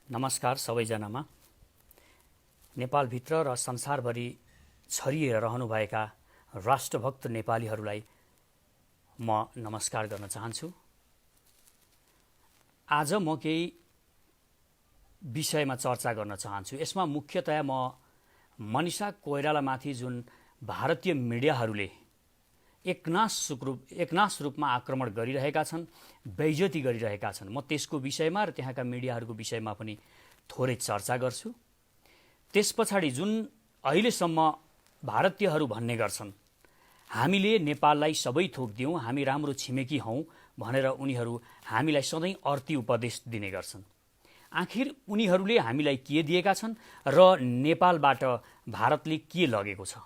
नमस्कार सबैजनामा। नेपालभित्र र संसारभरि छरिएर रहनुभएका राष्ट्रभक्त नेपालीहरूलाई म नमस्कार गर्न चाहन्छु। आज म केही विषयमा चर्चा गर्न चाहन्छु। यसमा मुख्यतया म मनिषा कोइरालामाथि जुन भारतीय मिडियाहरूले एकनाश रूपमा आक्रमण गरिरहेका छन्, बेइज्जती गरिरहेका छन्, म त्यसको विषयमा र त्यहाँका मिडियाहरूको विषयमा पनि थोरै चर्चा गर्छु। त्यसपछाडि जुन अहिलेसम्म भारतीयहरू भन्ने गर्छन् हामीले नेपाललाई सबै थोक दियौँ, हामी राम्रो छिमेकी हौँ भनेर उनीहरू हामीलाई सधैँ अर्थी उपदेश दिने गर्छन्। आखिर उनीहरूले हामीलाई के दिएका छन् र नेपालबाट भारतले के लगेको छ,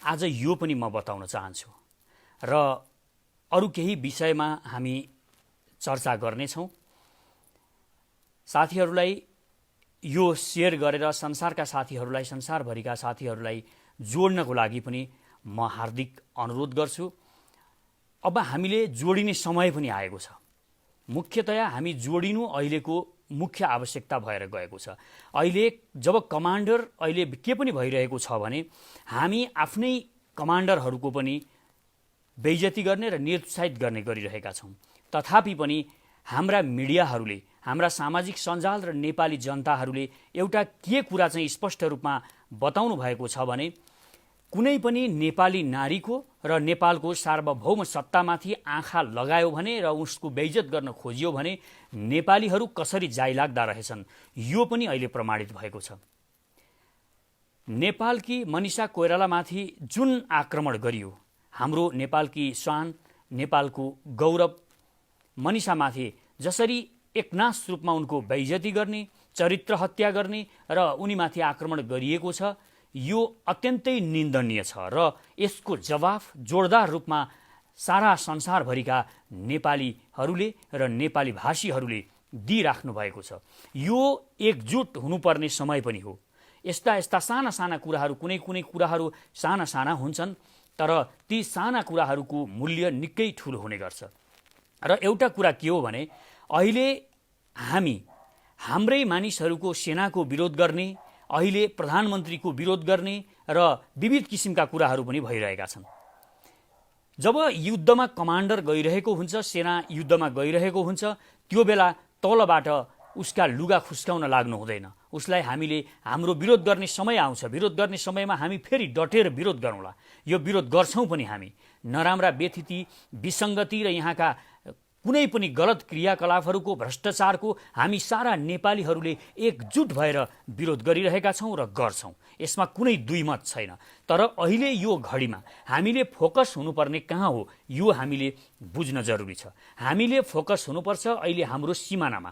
आज यो पनि म बताउन चाहन्छु र अरू केही विषयमा हामी चर्चा गर्नेछौँ। साथीहरूलाई यो सेयर गरेर संसारका साथीहरूलाई, संसारभरिका साथीहरूलाई जोड्नको लागि पनि म हार्दिक अनुरोध गर्छु। अब हामीले जोडिने समय पनि आएको छ। मुख्यतया हामी जोडिनु अहिलेको मुख्य आवश्यकता भएर गएको छ। अहिले जब कमान्डर अहिले के पनि भइरहेको छ भने हामी आफ्नै कमान्डरहरूको पनि बेइज्जती गर्ने र निरुत्साहित गर्ने गरिरहेका छौँ। तथापि पनि हाम्रा मिडियाहरूले, हाम्रा सामाजिक सञ्जाल र नेपाली जनताहरूले एउटा के कुरा चाहिँ स्पष्ट रूपमा बताउनु भएको छ भने कुनै पनि नेपाली नारीको र नेपालको सार्वभौम सत्तामाथि आँखा लगायो भने र उसको बेइज्जत गर्न खोजियो भने नेपालीहरू कसरी जाइलाग्दा रहेछन्, यो पनि अहिले प्रमाणित भएको छ। नेपालकी मनिषा कोइरालामाथि जुन आक्रमण गरियो, हाम्रो नेपालकी शान, नेपालको गौरव मनिषामाथि जसरी एकनाश रूपमा उनको बेइज्जती गर्ने, चरित्र हत्या गर्ने र उनीमाथि आक्रमण गरिएको छ, यो अत्यन्तै निन्दनीय छ र यसको जवाफ जोरदार रूपमा सारा संसारभरिका नेपालीहरूले र नेपाली भाषीहरूले दिइराख्नु भएको छ। यो एकजुट हुनुपर्ने समय पनि हो। यस्ता साना साना कुराहरू, कुनै कुराहरू साना साना हुन्छन्, तर ती साना कुराहरूको मूल्य निकै ठुलो हुने गर्छ। र एउटा कुरा के हो भने अहिले हामी हाम्रै मानिसहरूको सेनाको विरोध गर्ने, अहिले प्रधानमन्त्रीको विरोध गर्ने र विविध किसिमका कुराहरू पनि भइरहेका छन्। जब युद्धमा कमान्डर गइरहेको हुन्छ, सेना युद्धमा गइरहेको हुन्छ, त्यो बेला तलबाट उसका लुगा खुस्काउन लाग्नु हुँदैन। उसलाई हामीले हाम्रो विरोध गर्ने समय आउँछ, विरोध गर्ने समयमा हामी फेरि डटेर विरोध गरौँला। यो विरोध गर्छौँ पनि हामी। नराम्रा व्यथिति, विसङ्गति र यहाँका कुनै पनि गलत क्रियाकलापहरूको, भ्रष्टाचारको हामी सारा नेपालीहरूले एकजुट भएर विरोध गरिरहेका छौँ र गर्छौँ। यसमा कुनै दुई मत छैन। तर अहिले यो घडीमा हामीले फोकस हुनुपर्ने कहाँ हो, यो हामीले बुझ्न जरुरी छ। हामीले फोकस हुनुपर्छ अहिले हाम्रो सिमानामा,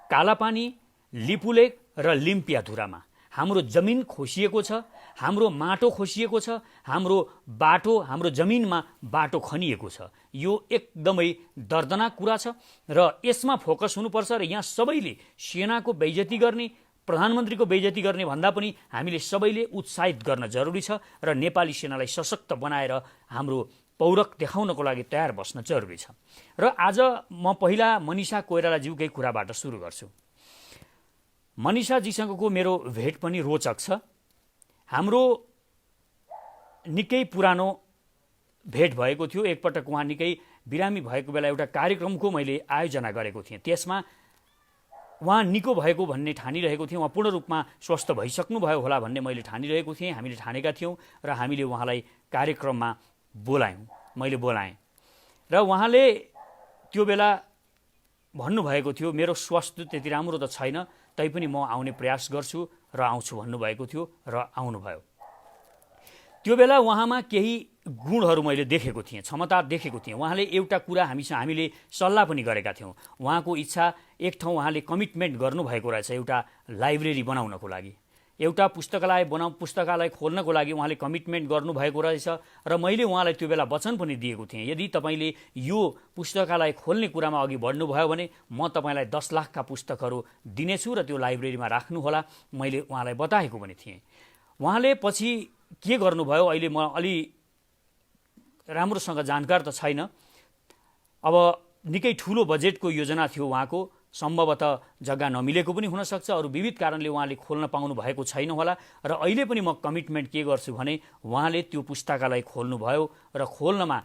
कालापानी, लिपुलेक र लिम्पियाधुरामा हाम्रो जमिन खोसिएको छ, हाम्रो माटो खोसिएको छ, हाम्रो बाटो, हाम्रो जमिनमा बाटो खनिएको छ। यो एकदमै दर्दनाक कुरा छ र यसमा फोकस हुनुपर्छ। र यहाँ सबैले सेनाको बेइज्जती गर्ने, प्रधानमन्त्रीको बेइज्जती गर्ने भन्दा पनि हामीले सबैले उत्साहित गर्न जरुरी छ र नेपाली सेनालाई सशक्त बनाएर हाम्रो पौरख देखाउनको लागि तयार बस्न जरुरी छ। र आज म पहिला मनिषा कोइरालाज्यूकै कुराबाट सुरु गर्छु। मनिषाजीसँगको मेरो भेट पनि रोचक छ। हाम्रो निकै पुरानो भेट भएको थियो। एकपटक उहाँ निकै बिरामी भएको बेला एउटा कार्यक्रमको मैले आयोजना गरेको थिएँ। त्यसमा उहाँ निको भएको भन्ने ठानिरहेको थिएँ। उहाँ पूर्ण रूपमा स्वस्थ भइसक्नुभयो होला भन्ने मैले ठानिरहेको थिएँ, हामीले ठानेका थियौँ र हामीले उहाँलाई कार्यक्रममा बोलायौँ, मैले बोलाएँ। र उहाँले त्यो बेला भन्नुभएको थियो मेरो स्वास्थ्य त्यति राम्रो त छैन, तैपनि म आउने प्रयास गर्छु र आउँछु भन्नुभएको थियो र आउनुभयो। त्यो बेला उहाँमा केही गुणहरू मैले देखेको थिएँ, क्षमता देखेको थिएँ। उहाँले एउटा कुरा हामीले सल्लाह पनि गरेका थियौँ। उहाँको इच्छा, एक ठाउँ उहाँले कमिटमेन्ट गर्नुभएको रहेछ एउटा लाइब्रेरी बनाउनको लागि, एउटा पुस्तकालय खोल्नको लागि उहाँले कमिटमेन्ट गर्नुभएको रहेछ। र मैले उहाँलाई त्यो बेला वचन पनि दिएको थिएँ, यदि तपाईँले यो पुस्तकालय खोल्ने कुरामा अघि बढ्नुभयो भने म तपाईँलाई 10 लाखका पुस्तकहरू दिनेछु र त्यो लाइब्रेरीमा राख्नुहोला, मैले उहाँलाई बताएको पनि थिएँ। उहाँले पछि के गर्नुभयो अहिले म अलि राम्रोसँग जानकार त छैन। अब निकै ठुलो बजेटको योजना थियो उहाँको, सम्भवतः जग्गा नमिलेको पनि हुनसक्छ, अरू विविध कारणले उहाँले खोल्न पाउनु भएको छैन होला। र अहिले पनि म कमिटमेन्ट के गर्छु भने उहाँले त्यो पुस्तकालय खोल्नुभयो र खोल्नमा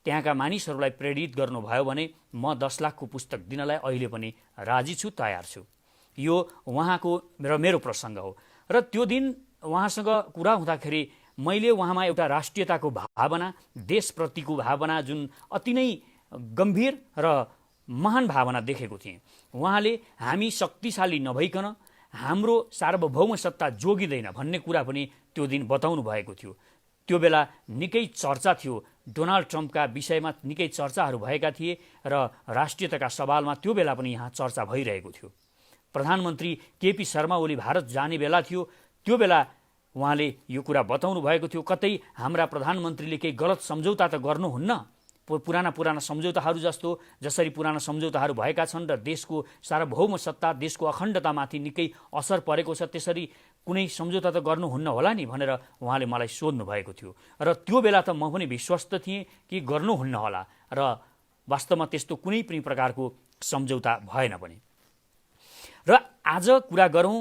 त्यहाँका मानिसहरूलाई प्रेरित गर्नुभयो भने म 10 लाखको पुस्तक दिनलाई अहिले पनि राजी छु, तयार छु। यो उहाँको र मेरो प्रसङ्ग हो। र त्यो दिन उहाँसँग कुरा हुँदाखेरि मैले उहाँमा एउटा राष्ट्रियताको भावना, देशप्रतिको भावना जुन अति नै गम्भीर र महान भावना देखेको थिएँ। उहाँले हामी शक्तिशाली नभइकन हाम्रो सार्वभौम सत्ता जोगिँदैन भन्ने कुरा पनि त्यो दिन बताउनु भएको थियो। त्यो बेला निकै चर्चा थियो, डोनाल्ड ट्रम्पका विषयमा निकै चर्चाहरू भएका थिए र राष्ट्रियताका सवालमा त्यो बेला पनि यहाँ चर्चा भइरहेको थियो। प्रधानमन्त्री केपी शर्मा ओली भारत जाने बेला थियो, त्यो बेला उहाँले यो कुरा बताउनु भएको थियो, कतै हाम्रा प्रधानमन्त्रीले केही गलत सम्झौता त गर्नुहुन्न, पुराना सम्झौताहरू जसरी पुराना सम्झौताहरू भएका छन् र देशको सार्वभौम सत्ता, देशको अखण्डतामाथि निकै असर परेको छ, त्यसरी कुनै सम्झौता त गर्नुहुन्न होला नि भनेर उहाँले मलाई सोध्नु भएको थियो। र त्यो बेला त म पनि विश्वस्त थिएँ कि गर्नुहुन्न होला, र वास्तवमा त्यस्तो कुनै पनि प्रकारको सम्झौता भएन पनि। र आज कुरा गरौँ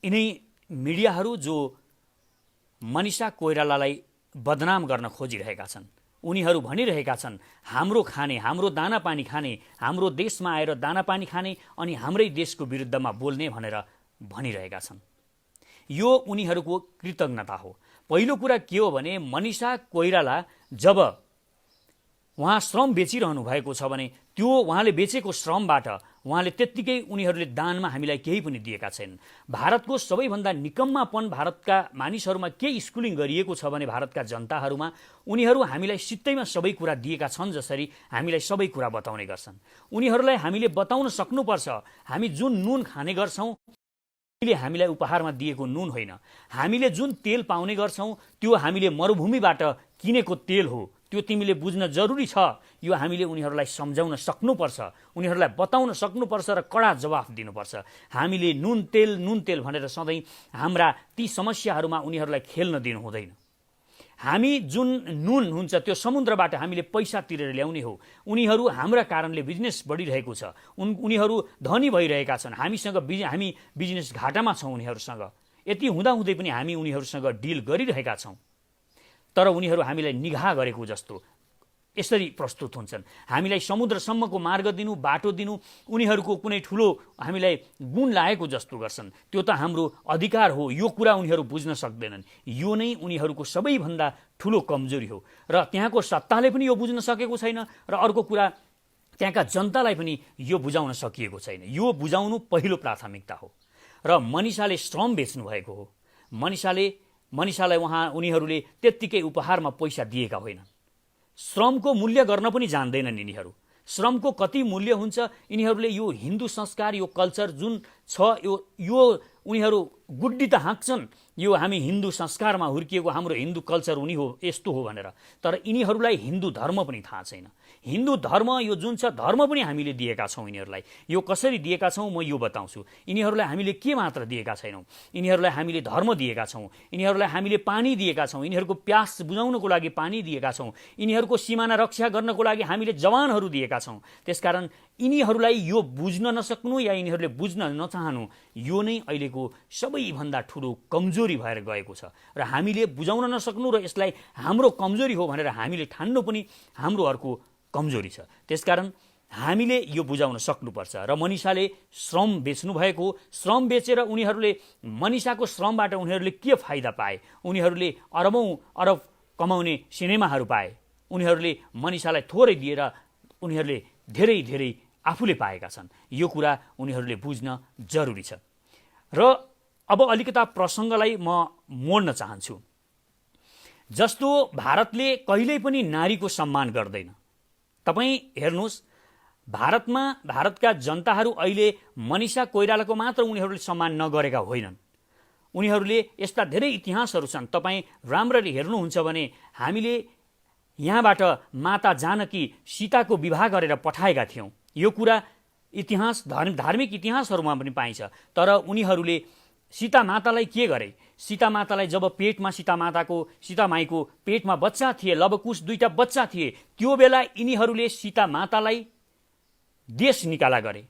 यिनै मिडियाहरू जो मनिषा कोइरालालाई बदनाम गर्न खोजिरहेका छन्। उनीहरू भनिरहेका छन् हाम्रो खाने, हाम्रो दानापानी खाने, हाम्रो देशमा आएर दानापानी खाने अनि हाम्रै देशको विरुद्धमा बोल्ने भनेर भनिरहेका छन्। यो उनीहरूको कृतज्ञता हो। पहिलो कुरा के हो भने मनिषा कोइराला जब उहाँ श्रम बेचिरहनु भएको छ भने त्यो उहाँले बेचेको श्रमबाट उहाँले त्यत्तिकै उनीहरूले दानमा हामीलाई केही पनि दिएका छैनन्। भारतको सबैभन्दा निकम्मापन भारतका मानिसहरूमा के स्कुलिङ गरिएको छ भने भारतका जनताहरूमा उनीहरू हामीलाई सित्तैमा सबै कुरा दिएका छन् जसरी हामीलाई सबै कुरा बताउने गर्छन्। उनीहरूलाई हामीले बताउन सक्नुपर्छ हामी जुन नुन खाने गर्छौँ हामीलाई उपहारमा दिएको नुन होइन, हामीले जुन तेल पाउने गर्छौँ त्यो हामीले मरुभूमिबाट किनेको तेल हो। त्यो तिमीले बुझ्न जरुरी छ। यो हामीले उनीहरूलाई सम्झाउन सक्नुपर्छ, उनीहरूलाई बताउन सक्नुपर्छ र कडा जवाफ दिनुपर्छ। हामीले नुन तेल भनेर सधैँ हाम्रा ती समस्याहरूमा उनीहरूलाई खेल्न दिनु हुँदैन। हामी जुन नुन हुन्छ त्यो समुद्रबाट हामीले पैसा तिरेर ल्याउने हो। उनीहरू हाम्रा कारणले बिजनेस बढिरहेको छ, उनीहरू धनी भइरहेका छन्, हामी बिजनेस घाटामा छौँ उनीहरूसँग। यति हुँदाहुँदै पनि हामी उनीहरूसँग डिल गरिरहेका छौँ, तर उनीहरू हामीलाई निगाह गरेको जस्तो यसरी प्रस्तुत हुन्छन्। हामीलाई समुद्रसम्मको मार्ग दिनु, बाटो दिनु उनीहरूको कुनै ठुलो हामीलाई गुण लागेको जस्तो गर्छन्। त्यो त हाम्रो अधिकार हो, यो कुरा उनीहरू बुझ्न सक्दैनन्। यो नै उनीहरूको सबैभन्दा ठुलो कमजोरी हो र त्यहाँको सत्ताले पनि यो बुझ्न सकेको छैन र अर्को कुरा त्यहाँका जनतालाई पनि यो बुझाउन सकिएको छैन। यो बुझाउनु पहिलो प्राथमिकता हो। र मनिषाले श्रम बेच्नु भएको हो। मनिषालाई उनीहरूले त्यत्तिकै उपहारमा पैसा दिएका होइनन्। श्रमको मूल्य गर्न पनि जान्दैनन् यिनीहरू। श्रमको कति मूल्य हुन्छ यिनीहरूले यो हिन्दू संस्कार, यो कल्चर जुन छ यो उनीहरू गुड्डी त हाँक्छन्। यो हामी हिन्दू संस्कारमा हुर्किएको हाम्रो हिन्दू कल्चर यस्तो हो भनेर, तर यिनीहरूलाई हिन्दू धर्म पनि थाहा छैन। हिन्दू धर्म यो जुन छ धर्म पनि हामीले दिएका छौँ यिनीहरूलाई। यो कसरी दिएका छौँ म यो बताउँछु। यिनीहरूलाई हामीले के मात्र दिएका छैनौँ, यिनीहरूलाई हामीले धर्म दिएका छौँ, यिनीहरूलाई हामीले पानी दिएका छौँ, यिनीहरूको प्यास बुझाउनको लागि पानी दिएका छौँ, यिनीहरूको सिमाना रक्षा गर्नको लागि हामीले जवानहरू दिएका छौँ। त्यसकारण यिनीहरूलाई यो बुझ्न नसक्नु या यिनीहरूले बुझ्न नचाहनु यो नै अहिलेको सबैभन्दा ठुलो कमजोरी भएर गएको छ र हामीले बुझाउन नसक्नु र यसलाई हाम्रो कमजोरी हो भनेर हामीले ठान्नु पनि हाम्रो अर्को कमजोरी छ। त्यसकारण हामीले यो बुझाउन सक्नुपर्छ। र मनिषाले श्रम बेच्नु भएको, श्रम बेचेर उनीहरूले मनिषाको श्रमबाट उनीहरूले के फाइदा पाए? उनीहरूले अरब कमाउने सिनेमाहरू पाए। उनीहरूले मनिषालाई थोरै दिएर उनीहरूले धेरै आफूले पाएका छन्। यो कुरा उनीहरूले बुझ्न जरुरी छ। र अब अलिकता प्रसङ्गलाई म मोड्न चाहन्छु। जस्तो भारतले कहिल्यै पनि नारीको सम्मान गर्दैन। तपाईँ हेर्नुहोस्, भारतका जनताहरू अहिले मनिषा कोइरालाको मात्र उनीहरूले सम्मान नगरेका होइनन्। उनीहरूले यस्ता धेरै इतिहासहरू छन्। तपाईँ राम्ररी हेर्नुहुन्छ भने हामीले यहाँबाट माता जानकी सीताको विवाह गरेर पठाएका थियौँ। यो कुरा इतिहास धार्मिक इतिहासहरूमा पनि पाइन्छ। तर उनीहरूले सीता मातालाई के गरे? सीता मातालाई जब पेटमा सीता माईको पेटमा बच्चा थिए, लवकुश 2टा बच्चा थिए, त्यो बेला यिनीहरूले सीता मातालाई देश निकाला गरे।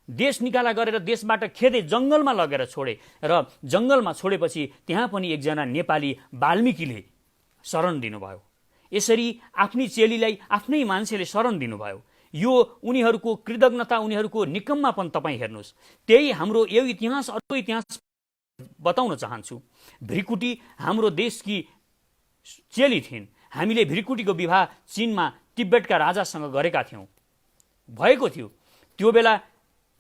देश निकाला गरेर देशबाट खेदे जङ्गलमा लगेर छोडे र जङ्गलमा छोडेपछि त्यहाँ पनि एकजना नेपाली वाल्मिकीले शरण दिनुभयो। यसरी आफ्नी चेलीलाई आफ्नै मान्छेले शरण दिनुभयो। यो उनीहरूको कृतज्ञता, उनीहरूको निकम्मापन तपाईँ हेर्नुहोस्। त्यही हाम्रो यो इतिहास, अर्को इतिहास बताउन चाहन्छु। भृकुटी हाम्रो देशकी चेली थिइन्। हामीले भृकुटीको विवाह चीनमा तिब्बतका राजासँग गरेका थियौँ, भएको थियो। त्यो बेला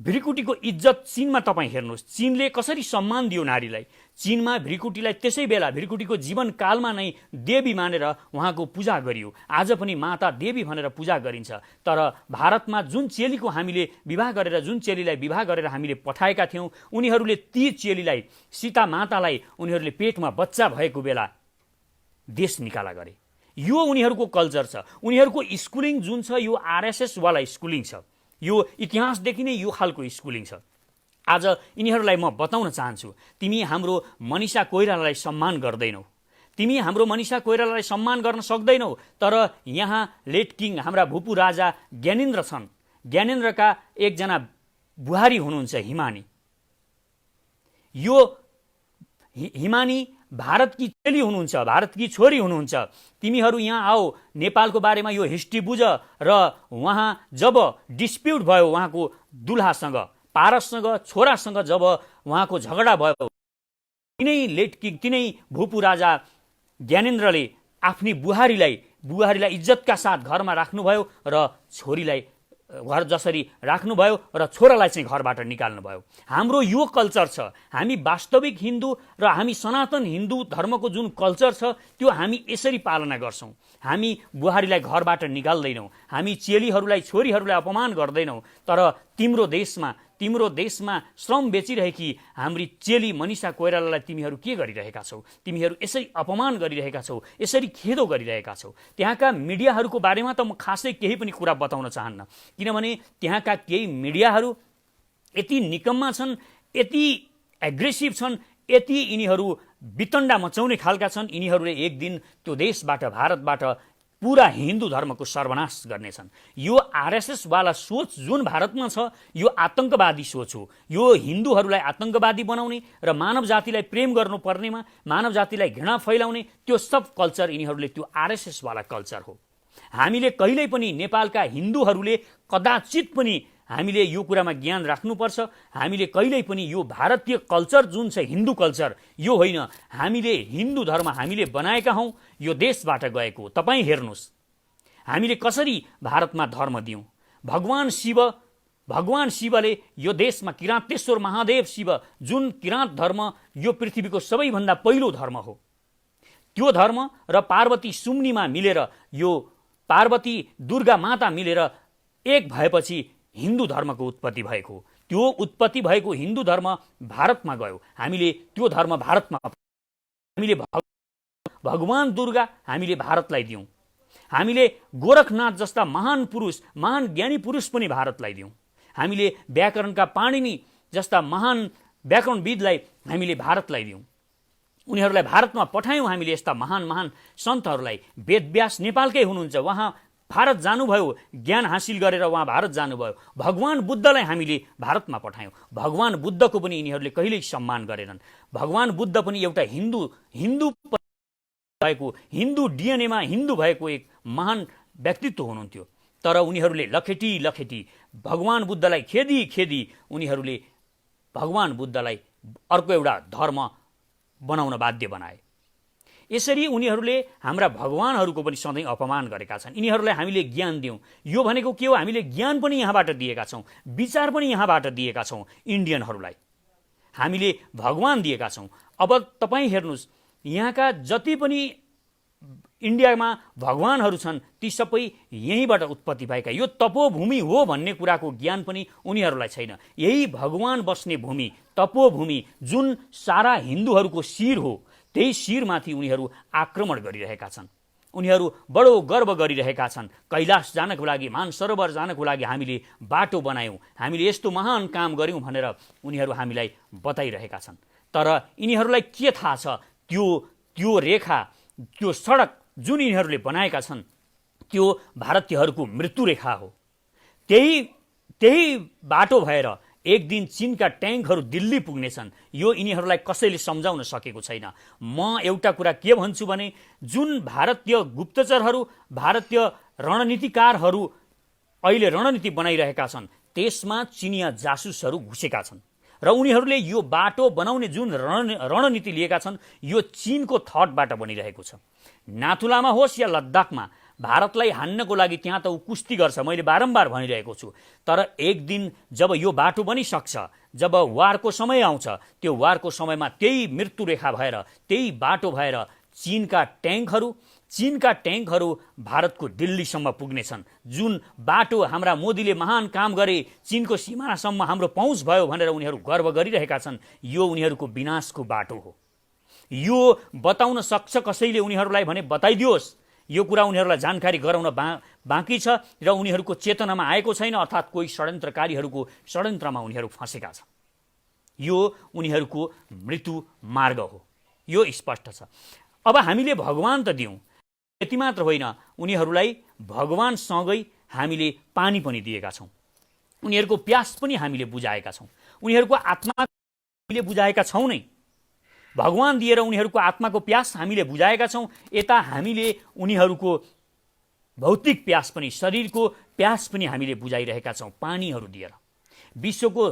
भृकुटीको इज्जत चीनमा तपाईँ हेर्नुहोस्, चीनले कसरी सम्मान दियो नारीलाई। चीनमा भृकुटीलाई त्यसै बेला भृकुटीको जीवनकालमा नै देवी मानेर उहाँको पूजा गरियो। आज पनि माता देवी भनेर पूजा गरिन्छ। तर भारतमा जुन चेलीको हामीले विवाह गरेर, जुन चेलीलाई विवाह गरेर हामीले पठाएका थियौँ, उनीहरूले ती चेलीलाई, सीता मातालाई उनीहरूले पेटमा बच्चा भएको बेला देश निकाला गरे। यो उनीहरूको कल्चर छ। उनीहरूको स्कुलिङ जुन छ यो आरएसएस वाला स्कुलिङ छ। यो इतिहासदेखि नै यो खालको स्कुलिङ छ। आज यिनीहरूलाई म बताउन चाहन्छु, तिमी हाम्रो मनिषा कोइरालालाई सम्मान गर्दैनौ, तिमी हाम्रो मनिषा कोइरालालाई सम्मान गर्न सक्दैनौ। तर यहाँ लेट किङ हाम्रा भूपू राजा ज्ञानेन्द्र छन्। ज्ञानेन्द्रका एकजना बुहारी हुनुहुन्छ हिमानी। यो हिमानी भारतकी चेली हुनुहुन्छ, भारतकी छोरी हुनुहुन्छ। तिमीहरू यहाँ आओ, नेपालको बारेमा यो हिस्ट्री बुझ। र उहाँ जब डिस्प्युट भयो उहाँको दुल्हासँग, पारससँग, छोरासँग जब उहाँको झगडा भयो, तिनै लेट किङ, तिनै भूपू राजा ज्ञानेन्द्रले आफ्नी बुहारीलाई इज्जतका साथ घरमा राख्नुभयो र छोरीलाई घर जसरी राख्नुभयो र छोरालाई चाहिँ घरबाट निकाल्नुभयो। हाम्रो यो कल्चर छ। हामी वास्तविक हिन्दू र हामी सनातन हिन्दू धर्मको जुन कल्चर छ त्यो हामी यसरी पालना गर्छौँ। हामी बुहारीलाई घरबाट निकाल्दैनौँ, हामी चेलीहरूलाई, छोरीहरूलाई अपमान गर्दैनौँ। तर तिम्रो देशमा श्रम बेचिरहेकी हाम्री चेली मनिषा कोइरालालाई तिमीहरू के गरिरहेका छौ? तिमीहरू यसरी अपमान गरिरहेका छौ, यसरी खेदो गरिरहेका छौ। त्यहाँका मिडियाहरूको बारेमा त म खासै केही पनि कुरा बताउन चाहन्न, किनभने त्यहाँका केही मिडियाहरू यति निकम्मा छन्, यति एग्रेसिभ छन्, यति यिनीहरू वितण्डा मचाउने खालका छन्। यिनीहरूले एक दिन त्यो देशबाट, भारतबाट पूरा हिन्दू धर्मको सर्वनाश गर्नेछन्। यो आरएसएस वाला सोच जुन भारतमा छ यो आतंकवादी सोच हो। यो हिन्दूहरूलाई आतंकवादी बनाउने र मानव जातिलाई प्रेम गर्नुपर्नेमा मानव जातिलाई घृणा फैलाउने त्यो सब कल्चर यिनीहरूले, त्यो आरएसएस वाला कल्चर हो। हामीले कहिल्यै पनि नेपालका हिन्दूहरूले कदाचित पनि हामीले यो कुरामा ज्ञान राख्नुपर्छ। हामीले कहिल्यै पनि यो भारतीय कल्चर जुन छ हिन्दू कल्चर यो होइन। हामीले हिन्दू धर्म हामीले बनाएका हौँ, यो देशबाट गएको। तपाईँ हेर्नुहोस् हामीले कसरी भारतमा धर्म दियौँ। भगवान शिवले यो देशमा किराँतेश्वर महादेव शिव जुन किराँत धर्म यो पृथ्वीको सबैभन्दा पहिलो धर्म हो, त्यो धर्म र पार्वती सुम्नीमा मिलेर, यो पार्वती दुर्गा माता मिलेर एक भएपछि हिन्दू धर्मको उत्पत्ति भएको। त्यो उत्पत्ति भएको हिन्दू धर्म भारतमा गयो। हामीले त्यो धर्म भारतमा, हामीले भगवान दुर्गा हामीले भारतलाई दियौँ। हामीले गोरखनाथ जस्ता महान पुरुष, महान ज्ञानी पुरुष पनि भारतलाई दियौँ। हामीले व्याकरणका पाणिनि जस्ता महान व्याकरणविदलाई हामीले भारतलाई दियौँ। उनीहरूलाई भारतमा पठायौँ हामीले। यस्ता महान सन्तहरूलाई, वेदव्यास नेपालकै हुनुहुन्छ, उहाँ भारत जानुभयो, ज्ञान हासिल गरेर उहाँ भारत जानुभयो। भगवान बुद्धलाई हामीले भारतमा पठायौँ। भगवान बुद्धको पनि यिनीहरूले कहिल्यै सम्मान गरेनन्। भगवान बुद्ध पनि एउटा हिन्दू भएको, हिन्दू डिएनएमा हिन्दू भएको एक महान व्यक्तित्व हुनुहुन्थ्यो। तर उनीहरूले लखेटी भगवान बुद्धलाई खेदी उनीहरूले भगवान बुद्धलाई अर्को एउटा धर्म बनाउन बाध्य बनाए। यसरी उनीहरूले हाम्रा भगवानहरूको पनि सधैँ अपमान गरेका छन्। यिनीहरूलाई हामीले ज्ञान दियौँ। यो भनेको के हो? हामीले ज्ञान पनि यहाँबाट दिएका छौँ, विचार पनि यहाँबाट दिएका छौँ। इन्डियनहरूलाई हामीले भगवान दिएका छौँ। अब तपाईँ हेर्नुहोस्, यहाँका जति पनि इन्डियामा भगवानहरू छन् ती सबै यहीँबाट उत्पत्ति भएका। यो तपोभूमि हो भन्ने कुराको ज्ञान पनि उनीहरूलाई छैन। यही भगवान बस्ने भूमि, तपोभूमि जुन सारा हिन्दूहरूको शिर हो, त्यही शिरमाथि उनीहरू आक्रमण गरिरहेका छन्। उनीहरू बडो गर्व गरिरहेका छन्। कैलाश जानको लागि, मानसरोवर जानको लागि हामीले बाटो बनायौँ, हामीले यस्तो महान काम गऱ्यौँ भनेर उनीहरू हामीलाई बताइरहेका छन्। तर यिनीहरूलाई के थाहा छ? त्यो रेखा, त्यो सडक जुन यिनीहरूले बनाएका छन् त्यो भारतीयहरूको मृत्यु रेखा हो। त्यही बाटो भएर एक दिन चीनका ट्याङ्कहरू दिल्ली पुग्नेछन्, यो यिनीहरूलाई कसैले सम्झाउन सकेको छैन। म एउटा कुरा के भन्छु भने जुन भारतीय गुप्तचरहरू, भारतीय रणनीतिकारहरू अहिले रणनीति बनाइरहेका छन् त्यसमा चिनिया जासुसहरू घुसेका छन् र उनीहरूले यो बाटो बनाउने जुन रणनीति लिएका छन् यो चीनको थटबाट बनिरहेको छ। नाथुलामा होस् या लद्दाखमा भारतलाई हान्नको लागि त्यहाँ त ऊ कुस्ती गर्छ, मैले बारम्बार भनिरहेको छु। तर एक दिन जब यो बाटो बनिसक्छ, जब वारको समय आउँछ, त्यो वारको समयमा त्यही मृत्युरेखा भएर, त्यही बाटो भएर चीनका ट्याङ्कहरू भारतको दिल्लीसम्म पुग्नेछन्। जुन बाटो हाम्रा मोदीले महान काम गरे, चीनको सिमानासम्म हाम्रो पहुँच भयो भनेर उनीहरू गर्व गरिरहेका छन्, यो उनीहरूको विनाशको बाटो हो। यो बताउन सक्छ कसैले उनीहरूलाई भने बताइदियोस्। यो कुरा उनीहरूलाई जानकारी गराउन बाँकी छ र उनीहरूको चेतनामा आएको छैन, अर्थात् कोही षड्यन्त्रकारीहरूको षड्यन्त्रमा उनीहरू फँसेका छन्। यो उनीहरूको मृत्यु मार्ग हो, यो स्पष्ट छ। अब हामीले भगवान त दियौँ, यति मात्र होइन, उनीहरूलाई भगवानसँगै हामीले पानी पनि दिएका छौँ, उनीहरूको प्यास पनि हामीले बुझाएका छौँ, उनीहरूको आत्मा हामीले बुझाएका छौँ नै। भगवान दिएर उनीहरूको आत्माको प्यास हामीले बुझाएका छौँ, यता हामीले उनीहरूको भौतिक प्यास पनि, शरीरको प्यास पनि हामीले बुझाइरहेका छौँ पानीहरू दिएर। विश्वको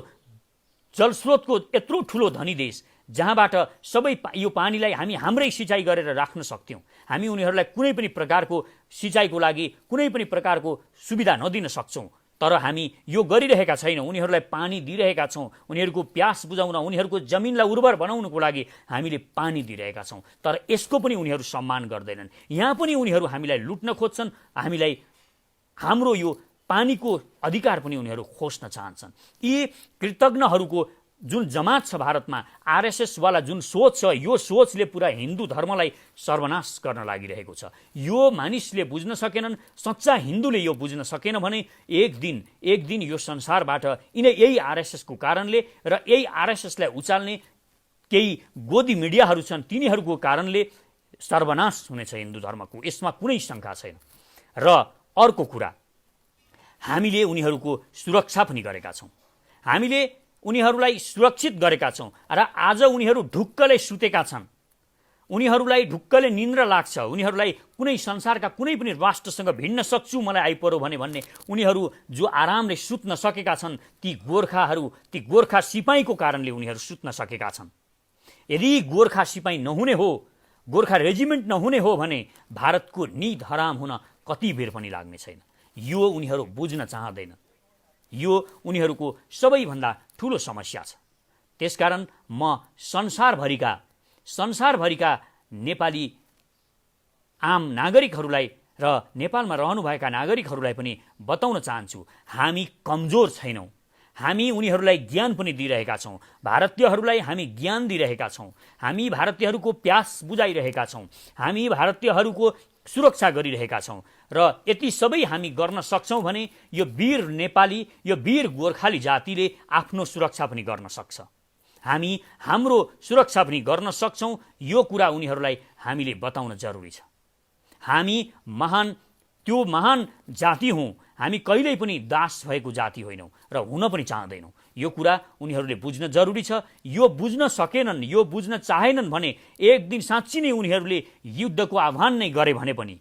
जलस्रोतको यत्रो ठुलो धनी देश जहाँबाट सबै यो पानीलाई हामी हाम्रै सिँचाइ गरेर राख्न सक्थ्यौँ, हामी उनीहरूलाई कुनै पनि प्रकारको सिँचाइको लागि कुनै पनि प्रकारको सुविधा नदिन सक्छौँ, तर हामी यो गरिरहेका छैनौँ। उनीहरूलाई पानी दिइरहेका छौँ, उनीहरूको प्यास बुझाउन, उनीहरूको जमिनलाई उर्वर बनाउनको लागि हामीले पानी दिइरहेका छौँ, तर यसको पनि उनीहरू सम्मान गर्दैनन्। यहाँ पनि उनीहरू हामीलाई लुट्न खोज्छन्, हामीलाई हाम्रो यो पानीको अधिकार पनि उनीहरू खोज्न चाहन्छन्। यी कृतज्ञहरूको जुन जमात छ भारतमा, आरएसएस वाला जुन सोच छ, यो सोचले पुरा हिन्दू धर्मलाई सर्वनाश गर्न लागिरहेको छ। यो मानिसले बुझ्न सकेनन्, सच्चा हिन्दूले यो बुझ्न सकेन भने एक दिन यो संसारबाट यही आरएसएसको कारणले र यही आरएसएसलाई उचाल्ने केही गोदी मिडियाहरू छन्, तिनीहरूको कारणले सर्वनाश हुनेछ हिन्दू धर्मको, यसमा कुनै शङ्का छैन। र अर्को कुरा, हामीले उनीहरूको सुरक्षा पनि गरेका छौँ, हामीले उनीहरूलाई सुरक्षित गरेका छौँ र आज उनीहरू ढुक्कले सुतेका छन्, उनीहरूलाई ढुक्कले निन्द्रा लाग्छ, उनीहरूलाई कुनै संसारका कुनै पनि राष्ट्रसँग भिड्न सक्छु मलाई आइपरो भने भन्ने उनीहरू जो आरामले सुत्न सकेका छन्, ती गोर्खा सिपाहीको कारणले उनीहरू सुत्न सकेका छन्। यदि गोर्खा सिपाही नहुने हो, गोर्खा रेजिमेन्ट नहुने हो भने भारतको निद हराम हुन कति बेर पनि लाग्ने छैन। यो उनीहरू बुझ्न चाहँदैन, यो उनीहरूको सबैभन्दा ठुलो समस्या छ। त्यसकारण म संसारभरिका नेपाली आम नागरिकहरूलाई र नेपालमा रहनुभएका नागरिकहरूलाई पनि बताउन चाहन्छु, हामी कमजोर छैनौँ, हामी उनीहरूलाई ज्ञान पनि दिइरहेका छौँ, भारतीयहरूलाई हामी ज्ञान दिइरहेका छौँ, हामी भारतीयहरूको प्यास बुझाइरहेका छौँ, हामी भारतीयहरूको सुरक्षा गरिरहेका छौँ र यति सबै हामी गर्न सक्छौँ भने यो वीर नेपाली, यो वीर गोर्खाली जातिले आफ्नो सुरक्षा पनि गर्न सक्छ, हामी हाम्रो सुरक्षा पनि गर्न सक्छौँ। यो कुरा उनीहरूलाई हामीले बताउन जरुरी छ। हामी त्यो महान जाति हौँ, हामी कहिल्यै पनि दास भएको जाति होइनौँ र हुन पनि चाहँदैनौँ। यो कुरा उनीहरूले बुझ्न जरुरी छ। यो बुझ्न सकेनन्, यो बुझ्न चाहेनन् भने एक दिन साँच्ची नै उनीहरूले युद्धको आह्वान नै गरे भने पनि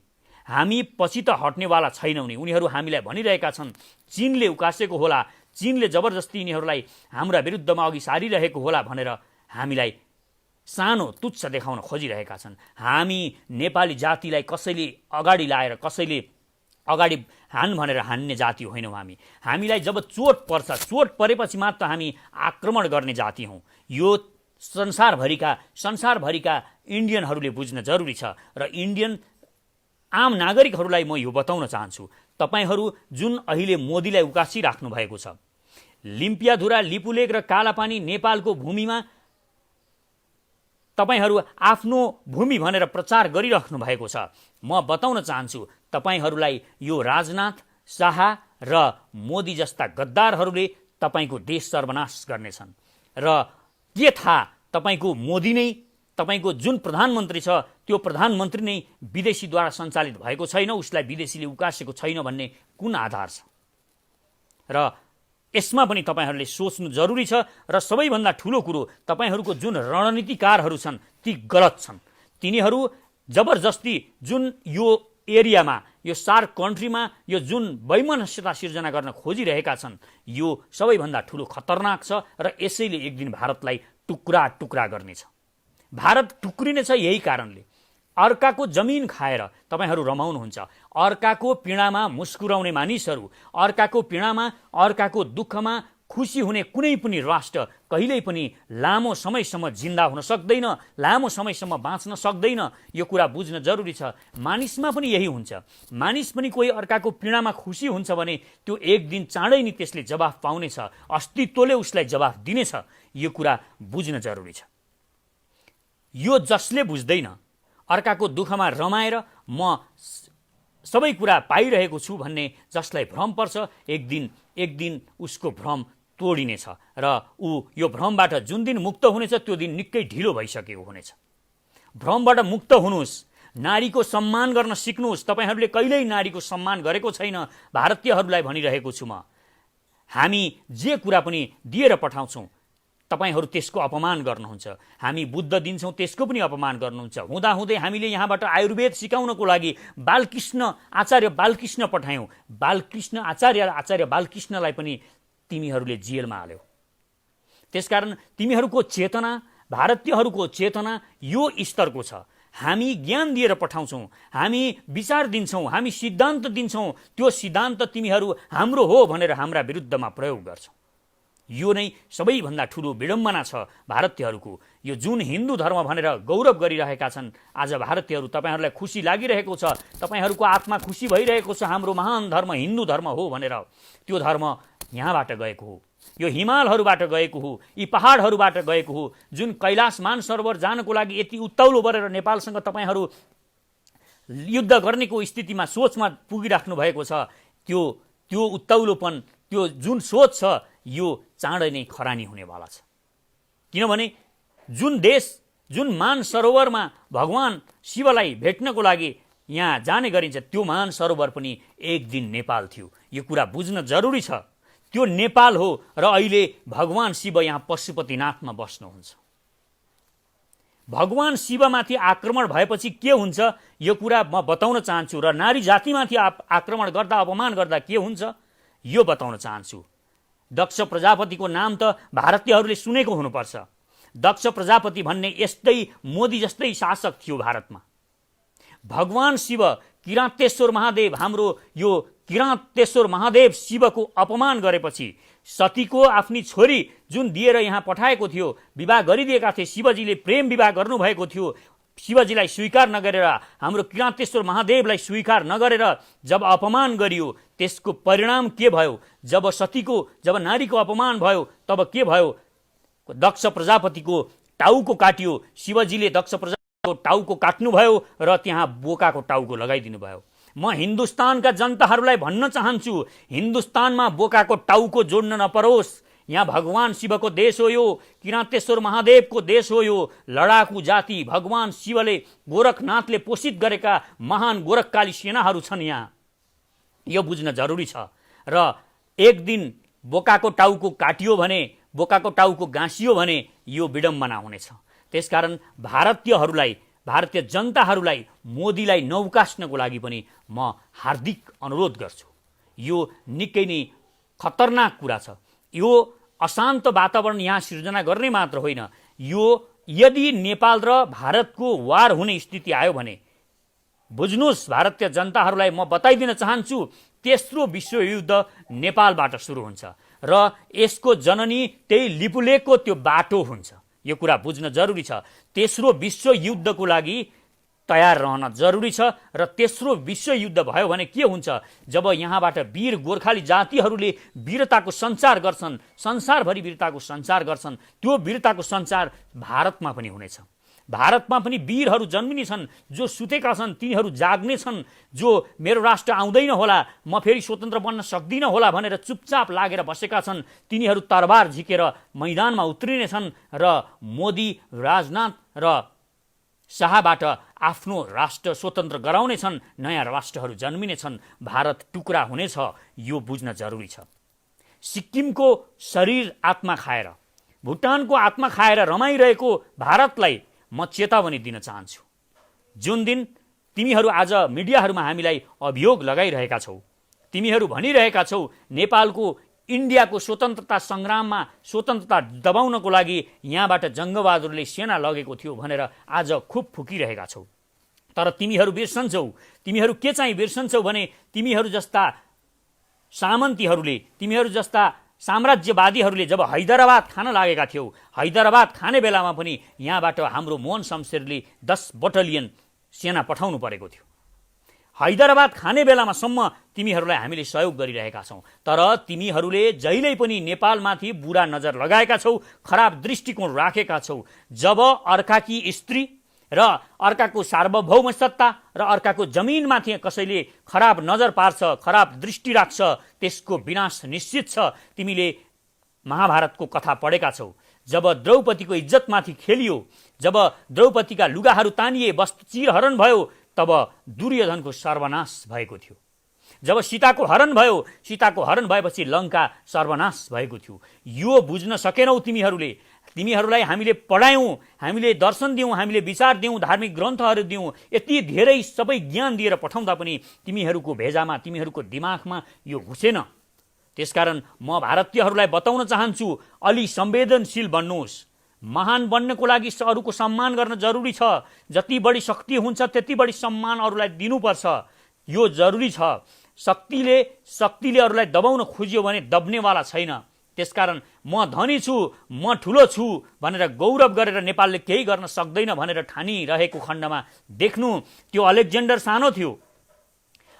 हामी पछि त हट्नेवाला छैनौँ नि। उनीहरू हामीलाई भनिरहेका छन् चीनले उकासेको होला, चीनले जबरजस्ती यिनीहरूलाई हाम्रा विरुद्धमा अघि सारिरहेको होला भनेर हामीलाई सानो तुच्छ देखाउन खोजिरहेका छन्। हामी नेपाली जातिलाई कसैले अगाडि लाएर, कसैले अगाडि हान भनेर हान्ने जाति होइनौँ। हामीलाई जब चोट पर्छ, चोट परेपछि मात्र हामी आक्रमण गर्ने जाति हौँ। यो संसारभरिका इन्डियनहरूले बुझ्न जरुरी छ र इन्डियन आम नागरिकहरूलाई म यो बताउन चाहन्छु। तपाईहरू जुन अहिले मोदीलाई उकासिराख्नु भएको छ, लिम्पियाधुरा, लिपुलेक र कालापानी नेपालको भूमिमा तपाईहरू आफ्नो भूमि भनेर प्रचार गरिराख्नु भएको छ। म बताउन चाहन्छु तपाईहरूलाई यो राजनाथ, शाह र मोदी जस्ता गद्दारहरूले तपाईको देश सर्वनाश गर्नेछन् र के थाहा तपाईको मोदी नै, तपाईको जुन प्रधानमन्त्री छ त्यो प्रधानमन्त्री नै विदेशीद्वारा सञ्चालित भएको छैन, उसलाई विदेशीले उकासेको छैन भन्ने कुन आधार छ? र यसमा पनि तपाईहरूले सोच्नु जरुरी छ। र सबैभन्दा ठुलो कुरो, तपाईहरूको जुन रणनीतिकारहरू छन् ती गलत छन्। तिनीहरू जबरजस्ती जुन यो एरियामा, यो सार्क कन्ट्रीमा यो जुन वैमनस्यता सिर्जना गर्न खोजिरहेका छन्, यो सबैभन्दा ठुलो खतरनाक छ र यसैले एक दिन भारतलाई टुक्रा टुक्रा गर्नेछ। भारत टुक्रिनेछ यही कारणले। अर्काको जमिन खाएर तपाईहरू रमाउनुहुन्छ, अर्काको पीडामा मुस्कुराउने मानिसहरू, अर्काको पीडामा, अर्काको दुःखमा खुसी हुने कुनै पनि राष्ट्र कहिल्यै पनि लामो समयसम्म जिन्दा हुन सक्दैन, लामो समयसम्म बाँच्न सक्दैन। यो कुरा बुझ्न जरुरी छ। मानिसमा पनि यही हुन्छ। मानिस पनि कोही अर्काको पीडामा खुसी हुन्छ भने त्यो एक दिन चाँडै नै त्यसले जवाफ पाउनेछ, अस्तित्वले उसलाई जवाफ दिनेछ। यो कुरा बुझ्न जरुरी छ। यो जसले बुझ्दैन, अर्काको दुःखमा रमाएर म सबै कुरा पाइरहेको छु भन्ने जसलाई भ्रम पर्छ, एक दिन उसको भ्रम तोडिनेछ र ऊ यो भ्रमबाट जुन दिन मुक्त हुनेछ त्यो दिन निकै ढिलो भइसकेको हुनेछ। भ्रमबाट मुक्त हुनुहोस्, नारीको सम्मान गर्न सिक्नुहोस्। तपाईहरूले कहिल्यै नारीको सम्मान गरेको छैन। भारतीयहरूलाई भनिरहेको छु म, हामी जे कुरा पनि दिएर पठाउँछौँ तपाईहरू त्यसको अपमान गर्नुहुन्छ। हामी बुद्ध दिन्छौँ त्यसको पनि अपमान गर्नुहुन्छ। हुँदाहुँदै हामीले यहाँबाट आयुर्वेद सिकाउनको लागि आचार्य बालकृष्ण पठायौँ। आचार्य बालकृष्णलाई पनि तिमीहरूले जेलमा हाल्यौ। त्यसकारण तिमीहरूको चेतना, भारतीयहरूको चेतना यो स्तरको छ। हामी ज्ञान दिएर पठाउँछौँ, हामी विचार दिन्छौँ, हामी सिद्धान्त दिन्छौँ। त्यो सिद्धान्त तिमीहरू हाम्रो हो भनेर हाम्रा विरुद्धमा प्रयोग गर्छौ। यो नै सबैभन्दा ठुलो विडम्बना छ भारतीयहरूको। यो जुन हिन्दू धर्म भनेर गौरव गरिरहेका छन्, आज भारतीयहरू तपाईहरूलाई खुसी लागिरहेको छ, तपाईहरूको आत्मा खुसी भइरहेको छ, हाम्रो महान धर्म हिन्दू धर्म हो भनेर। त्यो धर्म यहाँबाट गएको हो, यो हिमालहरूबाट गएको हो, यी पहाडहरूबाट गएको हो। जुन कैलाश मानसरोवर जानको लागि यति उत्ताउलो गरेर नेपालसँग तपाईहरू युद्ध गर्नेको स्थितिमा, सोचमा पुगिराख्नु भएको छ, त्यो उत्ताउलोपन, त्यो जुन सोच छ, यो चाँडै नै खरानी हुनेवाला छ। किनभने जुन देश, जुन मानसरोवरमा भगवान शिवलाई भेट्नको लागि यहाँ जाने गरिन्छ, त्यो मानसरोवर पनि एक दिन नेपाल थियो। यो कुरा बुझ्न जरुरी छ। त्यो नेपाल हो र अहिले भगवान शिव यहाँ पशुपतिनाथमा बस्नुहुन्छ। भगवान शिवमाथि आक्रमण भएपछि के हुन्छ यो कुरा म बताउन चाहन्छु, र नारी जातिमाथि आक्रमण गर्दा, अपमान गर्दा के हुन्छ यो बताउन चाहन्छु। दक्ष प्रजापतिको नाम त भारतीयहरूले सुनेको हुनुपर्छ। दक्ष प्रजापति भन्ने यस्तै मोदी जस्तै शासक थियो भारतमा। भगवान शिव, किराँतेश्वर महादेव, हाम्रो यो किराँतेश्वर महादेव शिवको अपमान गरेपछि सतीको आफ्नी छोरी जुन दिएर यहाँ पठाएको थियो, विवाह गरिदिएका थिए, शिवजीले प्रेम विवाह गर्नुभएको थियो, शिवजीलाई स्वीकार नगरेर, हाम्रो किराँतेश्वर महादेवलाई स्वीकार नगरेर जब अपमान गरियो, त्यसको परिणाम के भयो? जब नारीको अपमान भयो तब के भयो? दक्ष प्रजापतिको टाउको काटियो। शिवजीले दक्ष प्रजापतिको टाउको काट्नुभयो र त्यहाँ बोकाको टाउको लगाइदिनु भयो। म हिन्दुस्तानका जनताहरूलाई भन्न चाहन्छु, हिन्दुस्तानमा बोकाको टाउको जोड्न नपरोस्। यहाँ भगवान शिवको देश हो, यो किराँतेश्वर महादेवको देश हो। यो लडाकु जाति भगवान शिवले, गोरखनाथले पोषित गरेका महान गोरखकाली सेनाहरू छन् यहाँ। यो बुझ्न जरुरी छ। र एक दिन बोकाको टाउको काटियो भने, बोकाको टाउको गाँसियो भने यो विडम्बना हुनेछ। त्यसकारण भारतीय जनताहरूलाई, मोदीलाई नौकास्नको लागि पनि म हार्दिक अनुरोध गर्छु। यो निकै नै खतरनाक कुरा छ। यो अशान्त वातावरण यहाँ सिर्जना गर्ने मात्र होइन, यो यदि नेपाल र भारतको वार हुने स्थिति आयो भने बुझ्नुहोस्, भारतीय जनताहरूलाई म बताइदिन चाहन्छु, तेस्रो विश्वयुद्ध नेपालबाट सुरु हुन्छ र यसको जननी त्यही लिपुलेखको त्यो बाटो हुन्छ। यो कुरा बुझ्न जरुरी छ। तेस्रो विश्वयुद्धको लागि तयार रहन जरुरी छ। र तेस्रो विश्वयुद्ध भयो भने के हुन्छ? जब यहाँबाट वीर गोर्खाली जातिहरूले वीरताको सञ्चार गर्छन्, संसारभरि वीरताको सञ्चार गर्छन्, त्यो वीरताको सञ्चार भारतमा पनि हुनेछ। भारतमा पनि वीरहरू जन्मिने छन्, जो सुतेका छन् तिनीहरू जाग्ने छन्, जो मेरो राष्ट्र आउँदैन होला, म फेरि स्वतन्त्र बन्न सक्दिनँ होला भनेर चुपचाप लागेर बसेका छन्, तिनीहरू तरबार झिकेर मैदानमा उत्रिने छन् र मोदी, राजनाथ र शाहबाट आफ्नो राष्ट्र स्वतन्त्र गराउने छन्, नयाँ राष्ट्रहरू जन्मिने छन्, भारत टुक्रा हुनेछ। यो बुझ्न जरुरी छ। सिक्किमको शरीर आत्मा खाएर, भुटानको आत्मा खाएर रमाइरहेको भारतलाई म चेतावनी दिन चाहन्छु। जुन दिन तिमीहरू आज मिडियाहरूमा हामीलाई अभियोग लगाइरहेका छौ, तिमीहरू भनिरहेका छौ नेपालको इन्डियाको स्वतन्त्रता सङ्ग्राममा स्वतन्त्रता दबाउनको लागि यहाँबाट जङ्गबहादुरले सेना लगेको थियो भनेर आज खुब फुकिरहेका छौ। तर तिमीहरू बिर्सन्छौ, तिमीहरू के चाहिँ बिर्सन्छौ भने तिमीहरू जस्ता सामन्तीहरूले, तिमीहरू जस्ता साम्राज्यवादीहरूले जब हैदराबाद खान लागेका थियौ, हैदराबाद खाने बेलामा पनि यहाँबाट हाम्रो मोहन शमशेरले 10 बटालियन सेना पठाउनु परेको थियो। हैदराबाद खाने बेलामासम्म तिमीहरूलाई हामीले सहयोग गरिरहेका छौँ। तर तिमीहरूले जहिल्यै पनि नेपालमाथि बुरा नजर लगाएका छौ, खराब दृष्टिकोण राखेका छौ। जब अर्काकी स्त्री र अर्काको सार्वभौम सत्ता र अर्काको जमिनमाथि कसैले खराब नजर पार्छ, खराब दृष्टि राख्छ, त्यसको विनाश निश्चित छ। तिमीले महाभारतको कथा पढेका छौ। जब द्रौपदीको इज्जतमाथि खेलियो, जब द्रौपदीका लुगाहरू तानिए, वस्त्र चिरहरण भयो, तब दुर्योधनको सर्वनाश भएको थियो। जब सीताको हरण भयो, सीताको हरण भएपछि लङ्का सर्वनाश भएको थियो। यो बुझ्न सकेनौ तिमीहरूले। तिमीहरूलाई हामीले पढायौँ, हामीले दर्शन दियौँ, हामीले विचार दियौँ, धार्मिक ग्रन्थहरू दियौँ, यति धेरै सबै ज्ञान दिएर पठाउँदा पनि तिमीहरूको भेजामा, तिमीहरूको दिमागमा यो घुसेन। त्यसकारण म भारतीयहरूलाई बताउन चाहन्छु, अलि संवेदनशील बन्नुहोस्। महान बन्नको लागि अरूको सम्मान गर्न जरुरी छ। जति बढी शक्ति हुन्छ त्यति बढी सम्मान अरूलाई दिनुपर्छ। यो जरुरी छ। शक्तिले अरूलाई दबाउन खोजियो भने दब्नेवाला छैन। त्यसकारण म धनी छु, म ठुलो छु भनेर गौरव गरेर नेपालले केही गर्न सक्दैन भनेर ठानिरहेको खण्डमा देख्नु, त्यो अलेक्जेन्डर सानो थियो।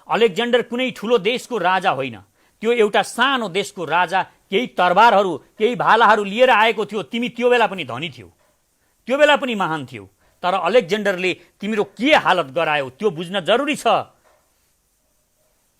अलेक्जेन्डर कुनै ठुलो देशको राजा होइन, त्यो एउटा सानो देशको राजा, केही तरबारहरू, केही भालाहरू लिएर आएको थियो। तिमी त्यो बेला पनि धनी थियौ, त्यो बेला पनि महान थियौ। तर अलेक्जेन्डरले तिम्रो के हालत गरायो त्यो बुझ्न जरुरी छ।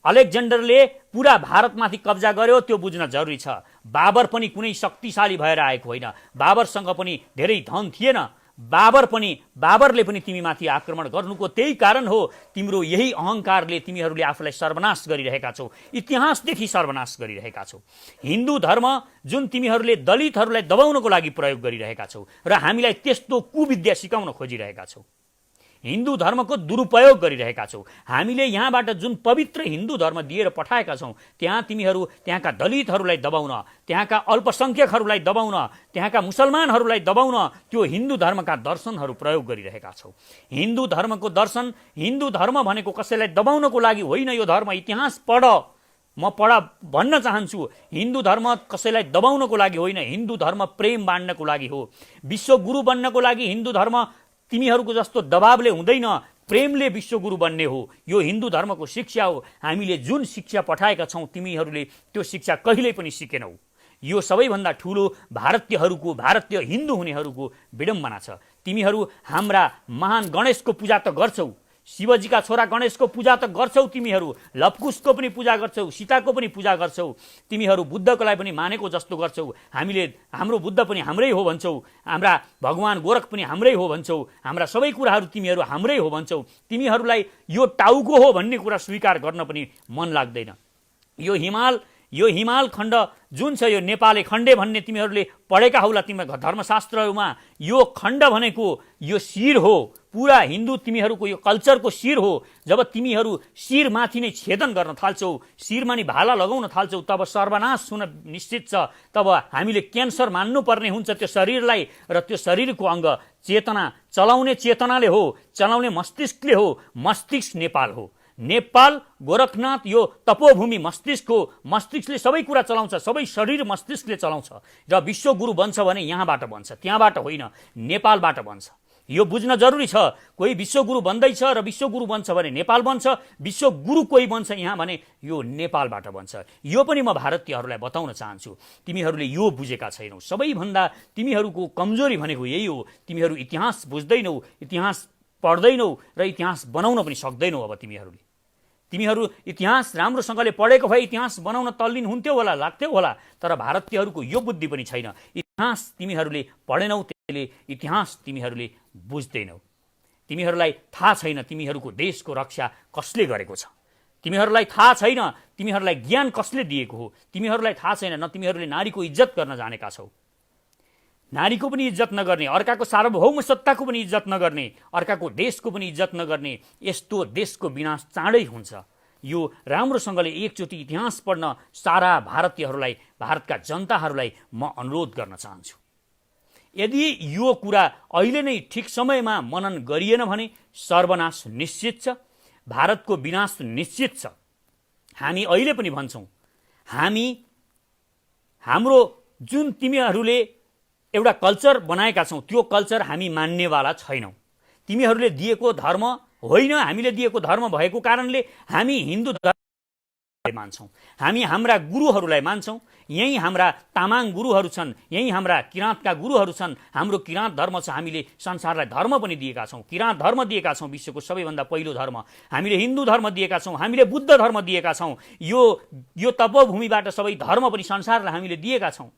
अलेक्जेन्डरले पुरा भारतमाथि कब्जा गर्यो, त्यो बुझ्न जरुरी छ। बाबर पनि कुनै शक्तिशाली भएर आएको होइन, बाबरसँग पनि धेरै धन थिएन। बाबरले पनि तिमीमाथि आक्रमण गर्नुको त्यही कारण हो। तिम्रो यही अहङ्कारले तिमीहरूले आफूलाई सर्वनाश गरिरहेका छौ, इतिहासदेखि सर्वनाश गरिरहेका छौ। हिन्दू धर्म जुन तिमीहरूले दलितहरूलाई दबाउनको लागि प्रयोग गरिरहेका छौ र हामीलाई त्यस्तो कुविद्या सिकाउन खोजिरहेका छौ, हिन्दू धर्मको दुरुपयोग गरिरहेका छौ। हामीले यहाँबाट जुन पवित्र हिन्दू धर्म दिएर पठाएका छौँ, त्यहाँ तिमीहरू त्यहाँका दलितहरूलाई दबाउन, त्यहाँका अल्पसङ्ख्यकहरूलाई दबाउन, त्यहाँका मुसलमानहरूलाई दबाउन त्यो हिन्दू धर्मका दर्शनहरू प्रयोग गरिरहेका छौ। हिन्दू धर्मको दर्शन, हिन्दू धर्म भनेको कसैलाई दबाउनको लागि होइन। यो धर्म इतिहास पढ, म भन्न चाहन्छु। हिन्दू धर्म कसैलाई दबाउनको लागि होइन, हिन्दू धर्म प्रेम बाँड्नको लागि हो। विश्वगुरु बन्नको लागि हिन्दू धर्म तिमीहरूको जस्तो दबावले हुँदैन, प्रेमले विश्वगुरु बन्ने हो। यो हिन्दू धर्मको शिक्षा हो। हामीले जुन शिक्षा पठाएका छौँ तिमीहरूले त्यो शिक्षा कहिल्यै पनि सिकेनौ। यो सबैभन्दा ठुलो भारतीय हिन्दू हुनेहरूको विडम्बना छ। तिमीहरू हाम्रा महान गणेशको पूजा त गर्छौ, शिवजीका छोरा गणेशको पूजा त गर्छौ, तिमीहरू लवकुशको पनि पूजा गर्छौ, सीताको पनि पूजा गर्छौ, तिमीहरू बुद्धको लागि पनि मानेको जस्तो गर्छौ। हाम्रो बुद्ध पनि हाम्रै हो भन्छौ, हाम्रा भगवान गोरख पनि हाम्रै हो भन्छौ, हाम्रा सबै कुराहरू तिमीहरू हाम्रै हो भन्छौ। तिमीहरूलाई यो टाउको हो भन्ने कुरा स्वीकार गर्न पनि मन लाग्दैन। यो हिमाल खण्ड जुन छ, यो नेपाली खण्डे भन्ने तिमीहरूले पढेका होला तिम्रो धर्मशास्त्रहरूमा। यो खण्ड भनेको यो शिर हो, पुरा हिन्दू तिमीहरूको यो कल्चरको शिर हो। जब तिमीहरू शिरमाथि नै छेदन गर्न थाल्छौ, शिरमा नै भाला लगाउन थाल्छौ, तब सर्वनाश हुन निश्चित छ। तब हामीले क्यान्सर मान्नुपर्ने हुन्छ त्यो शरीरलाई, र त्यो शरीरको अङ्ग चेतना चलाउने चेतनाले हो, चलाउने मस्तिष्कले हो। मस्तिष्क नेपाल हो। नेपाल गोरखनाथ यो तपोभूमि मस्तिष्क हो। मस्तिष्कले सबै कुरा चलाउँछ, सबै शरीर मस्तिष्कले चलाउँछ। र विश्वगुरु बन्छ भने यहाँबाट बन्छ, त्यहाँबाट होइन, नेपालबाट बन्छ। यो बुझ्न जरुरी छ। कोही विश्वगुरु बन्दैछ र विश्वगुरु बन्छ भने नेपाल बन्छ, विश्वगुरु कोही बन्छ यहाँ भने यो नेपालबाट बन्छ। यो पनि म भारतीयहरूलाई बताउन चाहन्छु। तिमीहरूले यो बुझेका छैनौ। सबैभन्दा तिमीहरूको कमजोरी भनेको यही हो, तिमीहरू इतिहास बुझ्दैनौ, इतिहास पढ्दैनौ र इतिहास बनाउन पनि सक्दैनौ। अब तिमीहरू इतिहास राम्रोसँगले पढेको भए इतिहास बनाउन तल्लीन हुन्थ्यौ होला, लाग्थ्यौ होला। तर भारतीयहरूको यो बुद्धि पनि छैन। इतिहास तिमीहरूले पढेनौ, त्यसले इतिहास तिमीहरूले बुझ्दैनौ। तिमीहरूलाई थाहा छैन तिमीहरूको देशको रक्षा कसले गरेको छ। तिमीहरूलाई थाहा छैन तिमीहरूलाई ज्ञान कसले दिएको हो, तिमीहरूलाई थाहा छैन, न तिमीहरूले नारीको इज्जत गर्न जानेका छौ। नारीको पनि इज्जत नगर्ने, अर्काको सार्वभौम सत्ताको पनि इज्जत नगर्ने, अर्काको देशको पनि इज्जत नगर्ने, यस्तो देशको विनाश चाँडै हुन्छ। यो राम्रोसँगले एकचोटि इतिहास पढ्न सारा भारतीयहरूलाई, भारतका जनताहरूलाई म अनुरोध गर्न चाहन्छु। यदि यो कुरा अहिले नै ठिक समयमा मनन गरिएन भने सर्वनाश निश्चित छ, भारतको विनाश निश्चित छ। हामी अहिले पनि भन्छौँ, हाम्रो जुन तिमीहरूले एउटा कल्चर बनाएका छौँ त्यो कल्चर हामी मान्नेवाला छैनौँ। तिमीहरूले दिएको धर्म होइन, हामीले दिएको धर्म भएको कारणले हामी हिन्दू धर्म मान्छौँ, हामी हाम्रा गुरुहरूलाई मान्छौँ। यही हाम्रा तामाङ गुरुहरू छन्, यही हाम्रा किराँतका गुरुहरू छन्। हाम्रो किराँत धर्म छ, हामीले संसारलाई धर्म पनि दिएका छौँ, किराँत धर्म दिएका छौँ, विश्वको सबैभन्दा पहिलो धर्म। हामीले हिन्दू धर्म दिएका छौँ, हामीले बुद्ध धर्म दिएका छौँ। यो तपोभूमिबाट सबै धर्म पनि संसारलाई हामीले दिएका छौँ।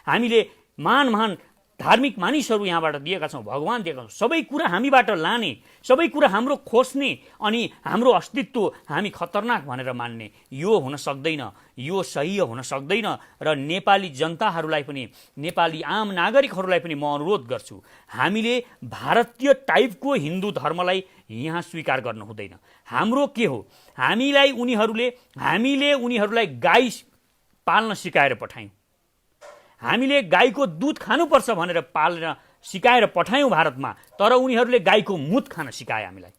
हामीले महान धार्मिक मानिसहरू यहाँबाट दिएका छौँ, भगवान दिएका छौँ। सबै कुरा हामीबाट लाने, सबै कुरा हाम्रो खोज्ने अनि हाम्रो अस्तित्व हामी खतरनाक भनेर मान्ने, यो हुन सक्दैन, यो सही हुन सक्दैन। र नेपाली जनताहरूलाई पनि, नेपाली आम नागरिकहरूलाई पनि म अनुरोध गर्छु, हामीले भारतीय टाइपको हिन्दू धर्मलाई यहाँ स्वीकार गर्नु हुँदैन। हाम्रो के हो, हामीले उनीहरूलाई गाई पाल्न सिकाएर पठायौँ, हामीले गाईको दुध खानुपर्छ भनेर पालेर सिकाएर पठायौँ भारतमा, तर उनीहरूले गाईको मुत खान सिकाए हामीलाई।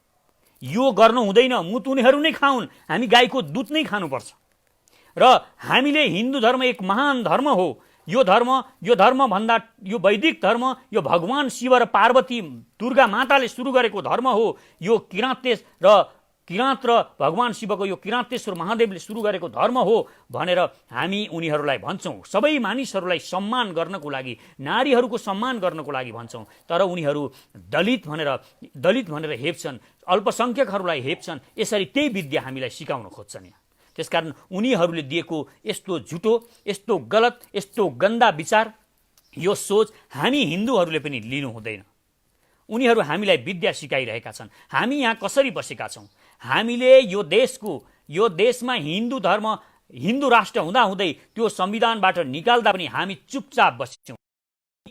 यो गर्नु हुँदैन, मुत उनीहरू नै खाउन्, हामी गाईको दुध नै खानुपर्छ। र हामीले हिन्दू धर्म एक महान धर्म हो। यो धर्म भन्दा यो वैदिक धर्म, यो भगवान शिव र पार्वती दुर्गा माताले सुरु गरेको धर्म हो। यो किराँत र भगवान शिवको यो किराँतेश्वर महादेवले सुरु गरेको धर्म हो भनेर हामी उनीहरूलाई भन्छौँ। सबै मानिसहरूलाई सम्मान गर्नको लागि, नारीहरूको सम्मान गर्नको लागि भन्छौँ, तर उनीहरू दलित भनेर हेप्छन्, अल्पसङ्ख्यकहरूलाई हेप्छन्। यसरी त्यही विद्या हामीलाई सिकाउन खोज्छन् यहाँ। त्यसकारण उनीहरूले दिएको यस्तो झुटो, यस्तो गलत, यस्तो गन्दा विचार, यो सोच हामी हिन्दूहरूले पनि लिनु हुँदैन। उनीहरू हामीलाई विद्या सिकाइरहेका छन्। हामी यहाँ कसरी बसेका छौँ, हामीले यो देशमा हिन्दू राष्ट्र हुँदाहुँदै त्यो संविधानबाट निकाल्दा पनि हामी चुपचाप बस्छौँ।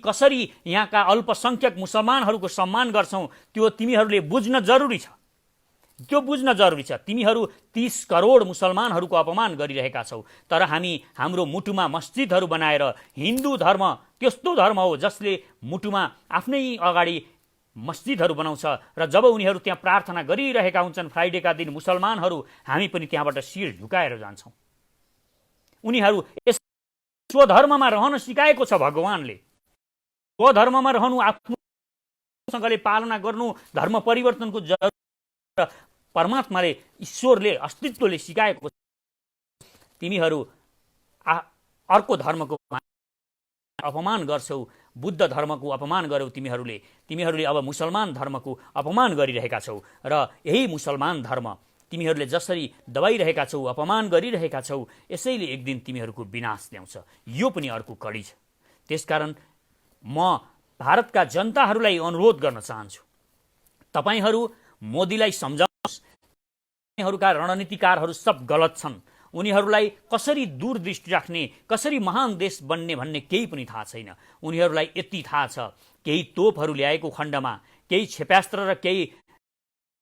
कसरी यहाँका अल्पसङ्ख्यक मुसलमानहरूको सम्मान गर्छौँ त्यो तिमीहरूले बुझ्न जरुरी छ। तिमीहरू 30 करोड मुसलमानहरूको अपमान गरिरहेका छौ, तर हाम्रो मुटुमा मस्जिदहरू बनाएर हिन्दू धर्म त्यस्तो धर्म हो जसले मुटुमा आफ्नै अगाडि मस्जिदहरू बनाउँछ र जब उनीहरू त्यहाँ प्रार्थना गरिरहेका हुन्छन् फ्राइडेका दिन मुसलमानहरू, हामी पनि त्यहाँबाट शिर झुकाएर जान्छौँ। उनीहरू यस स्वधर्ममा रहन सिकाएको छ भगवानले। स्वधर्ममा रहनु, आफ्नोसँगले पालना गर्नु, धर्म परिवर्तनको जरुरत परमात्माले, ईश्वरले, अस्तित्वले सिकाएको छ। तिमीहरू अर्को धर्मको अपमान गर्छौ, बुद्ध धर्मको अपमान गर्यौ तिमीहरूले अब मुसलमान धर्मको अपमान गरिरहेका छौ। र यही मुसलमान धर्म तिमीहरूले जसरी दबाइरहेका छौ, अपमान गरिरहेका छौ, यसैले एक दिन तिमीहरूको विनाश ल्याउँछ। यो पनि अर्को कडी छ। त्यसकारण म भारतका जनताहरूलाई अनुरोध गर्न चाहन्छु, तपाईहरू मोदीलाई सम्झाउनुहोस्। उनीहरूका रणनीतिकारहरू सब गलत छन्। उनीहरूलाई कसरी दूरदृष्टि राख्ने, कसरी महान देश बन्ने भन्ने केही पनि थाहा छैन। उनीहरूलाई यति थाहा छ, केही तोपहरू ल्याएको खण्डमा, केही क्षेप्यास्त्र र केही